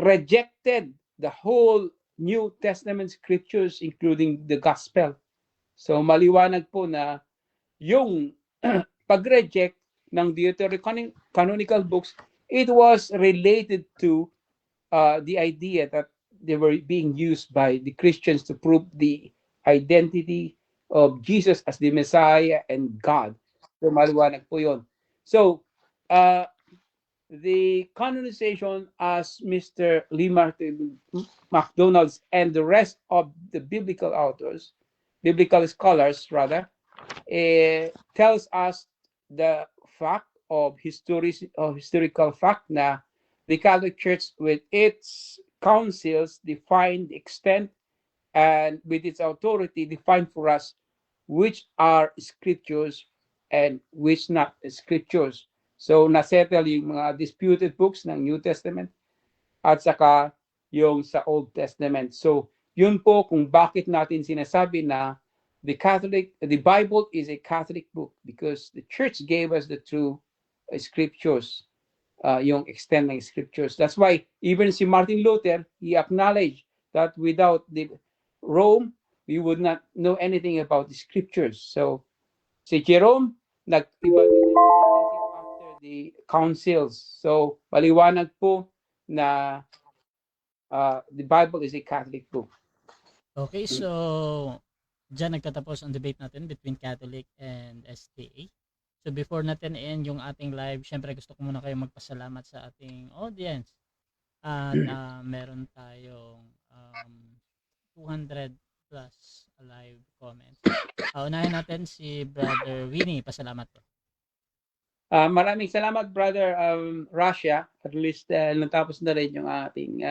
rejected the whole New Testament scriptures including the gospel. So maliwanag po na yung pag-reject ng Deuterocanonical books, it was related to the idea that they were being used by the Christians to prove the identity of Jesus as the Messiah and God. So maliwanag po yun. So the canonization, as Mr. Lee Martin McDonald's and the rest of the biblical authors, biblical scholars rather, tells us the fact of historical fact na the Catholic Church with its councils defined the extent and with its authority defined for us which are scriptures and which not scriptures. So nasettle yung mga disputed books ng New Testament at saka yung sa Old Testament. So yun po kung bakit natin sinasabi na the Bible is a Catholic book because the Church gave us the true scriptures, yung extent ng scriptures. That's why even si Martin Luther, he acknowledged that without the Rome, we would not know anything about the scriptures. So si Jerome, nag-iba din after the councils. So maliwanag po na the Bible is a Catholic book. Okay, so dyan nagtatapos ang debate natin between Catholic and SDA. So before natin end yung ating live, syempre gusto ko muna kayo magpasalamat sa ating audience. At meron tayong 200 plus live comments. Unahin natin si Brother Winnie. Pasalamat po. Maraming salamat, Brother Russia. At least natapos na rin yung ating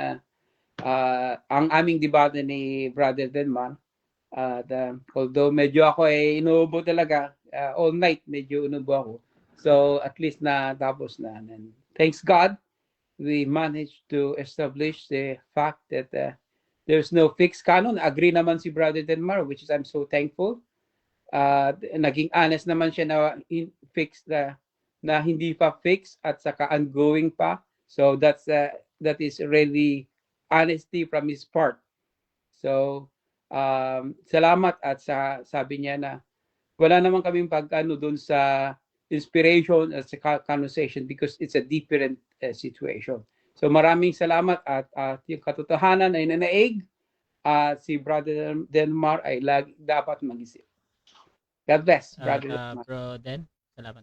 ang aming debate ni Brother Denmark. Although medyo ako inuubo talaga, all night medyo inuubo ako. So at least natapos na. And thanks God, we managed to establish the fact that there's no fixed canon. Agree naman si Brother Denmark, which is I'm so thankful. Naging honest naman siya na fixed na hindi pa fixed at saka ongoing pa. So that is really honesty from his part. So salamat at sabi niya na wala naman kaming pag-ano doon sa inspiration at sa conversation because it's a different situation. So maraming salamat at yung katotohanan ay nanaig at si Brother Denmark ay dapat mag-isip. God bless, Brother Denmark. Bro Den, salamat.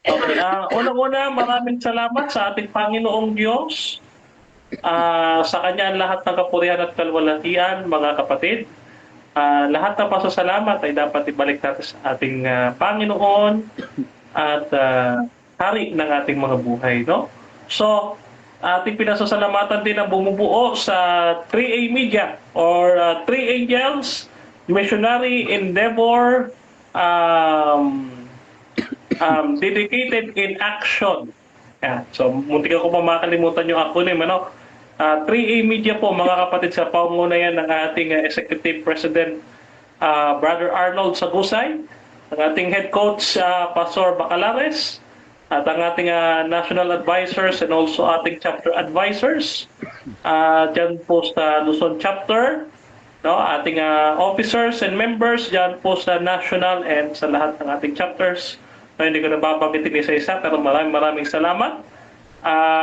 Okay, unang-una, maraming salamat sa ating Panginoong Diyos. Sa Kanya ang lahat ng kapurihan at kalwalhatian, mga kapatid. Lahat ng pasasalamat ay dapat ibalik natin sa ating Panginoon at hari ng ating mga buhay. No? So, ating pinasasalamatan din ang bumubuo sa 3A Media or 3 Angels, Missionary Endeavor, dedicated in action. Yeah. So, muntik ako pa makalimutan yung acronym. 3A Media po, mga kapatid, sa pangunayan ng ating Executive President, Brother Arnold Sagusay, ang ating Head Coach, Pastor Bacalares, at ang ating National Advisors and also ating Chapter Advisors. Diyan po sa Luzon Chapter, no, ating officers and members diyan po sa national and sa lahat ng ating chapters. Hindi ko nababanggitin isa-isa pero maraming salamat.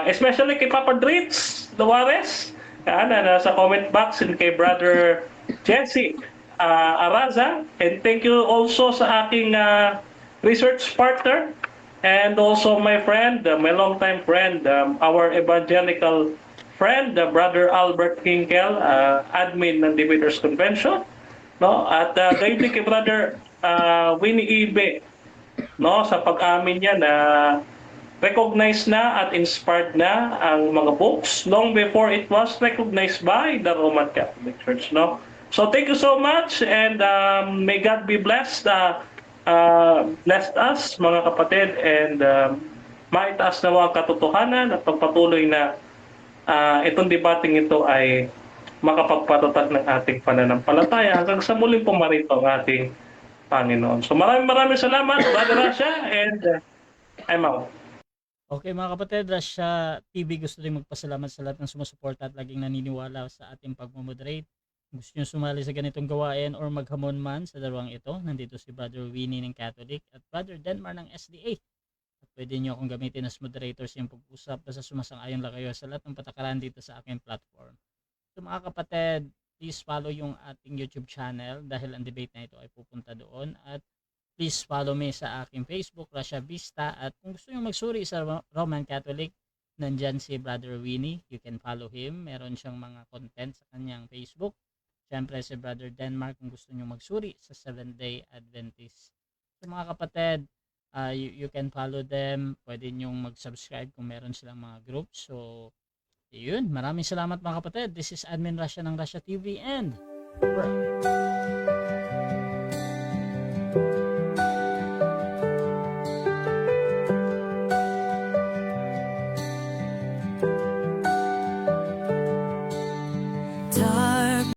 Especially kay Papa Dritz Luares, na nasa comment box, and kay Brother Jesse Araza. And thank you also sa aking research partner, and also my friend, my longtime friend, our evangelical friend, Brother Albert Kinkel, admin ng Debaters Convention, no? At gayon din kay Brother Winnie Ibe, no, sa pag-amin niya na recognized na at inspired na ang mga books long before it was recognized by the Roman Catholic Church, no? So thank you so much, and may God be blessed, blessed us mga kapatid, and maitaas na ang katotohanan at pagpatuloy na itong debating ito ay makapagpatatag ng ating pananampalataya hanggang sa muling pumarito ang ating Panginoon. So maraming salamat, Brother Rasha, and I'm out. Okay mga kapatid, Rasha TV gusto rin magpasalamat sa lahat ng sumusuporta at laging naniniwala sa ating pagmamoderate. Kung gusto nyo sumali sa ganitong gawain or maghamon man sa dalawang ito, nandito si Brother Winnie ng Catholic at Brother Denmar ng SDA. At pwede nyo akong gamitin as moderators yung pag-usap basta sumasang-ayon lang kayo sa lahat ng patakaran dito sa aking platform. So mga kapatid, please follow yung ating YouTube channel dahil ang debate na ito ay pupunta doon, at please follow me sa aking Facebook, Rasha Vista, at kung gusto nyo magsuri sa Roman Catholic, nandyan si Brother Winnie, you can follow him, meron siyang mga content sa kanyang Facebook. Siyempre si Brother Denmark kung gusto nyo magsuri sa Seventh-day Adventist. So mga kapatid, you can follow them, pwede nyo mag-subscribe kung meron silang mga groups. So yun, maraming salamat mga kapatid. This is Admin Rasha ng Rasha TV, and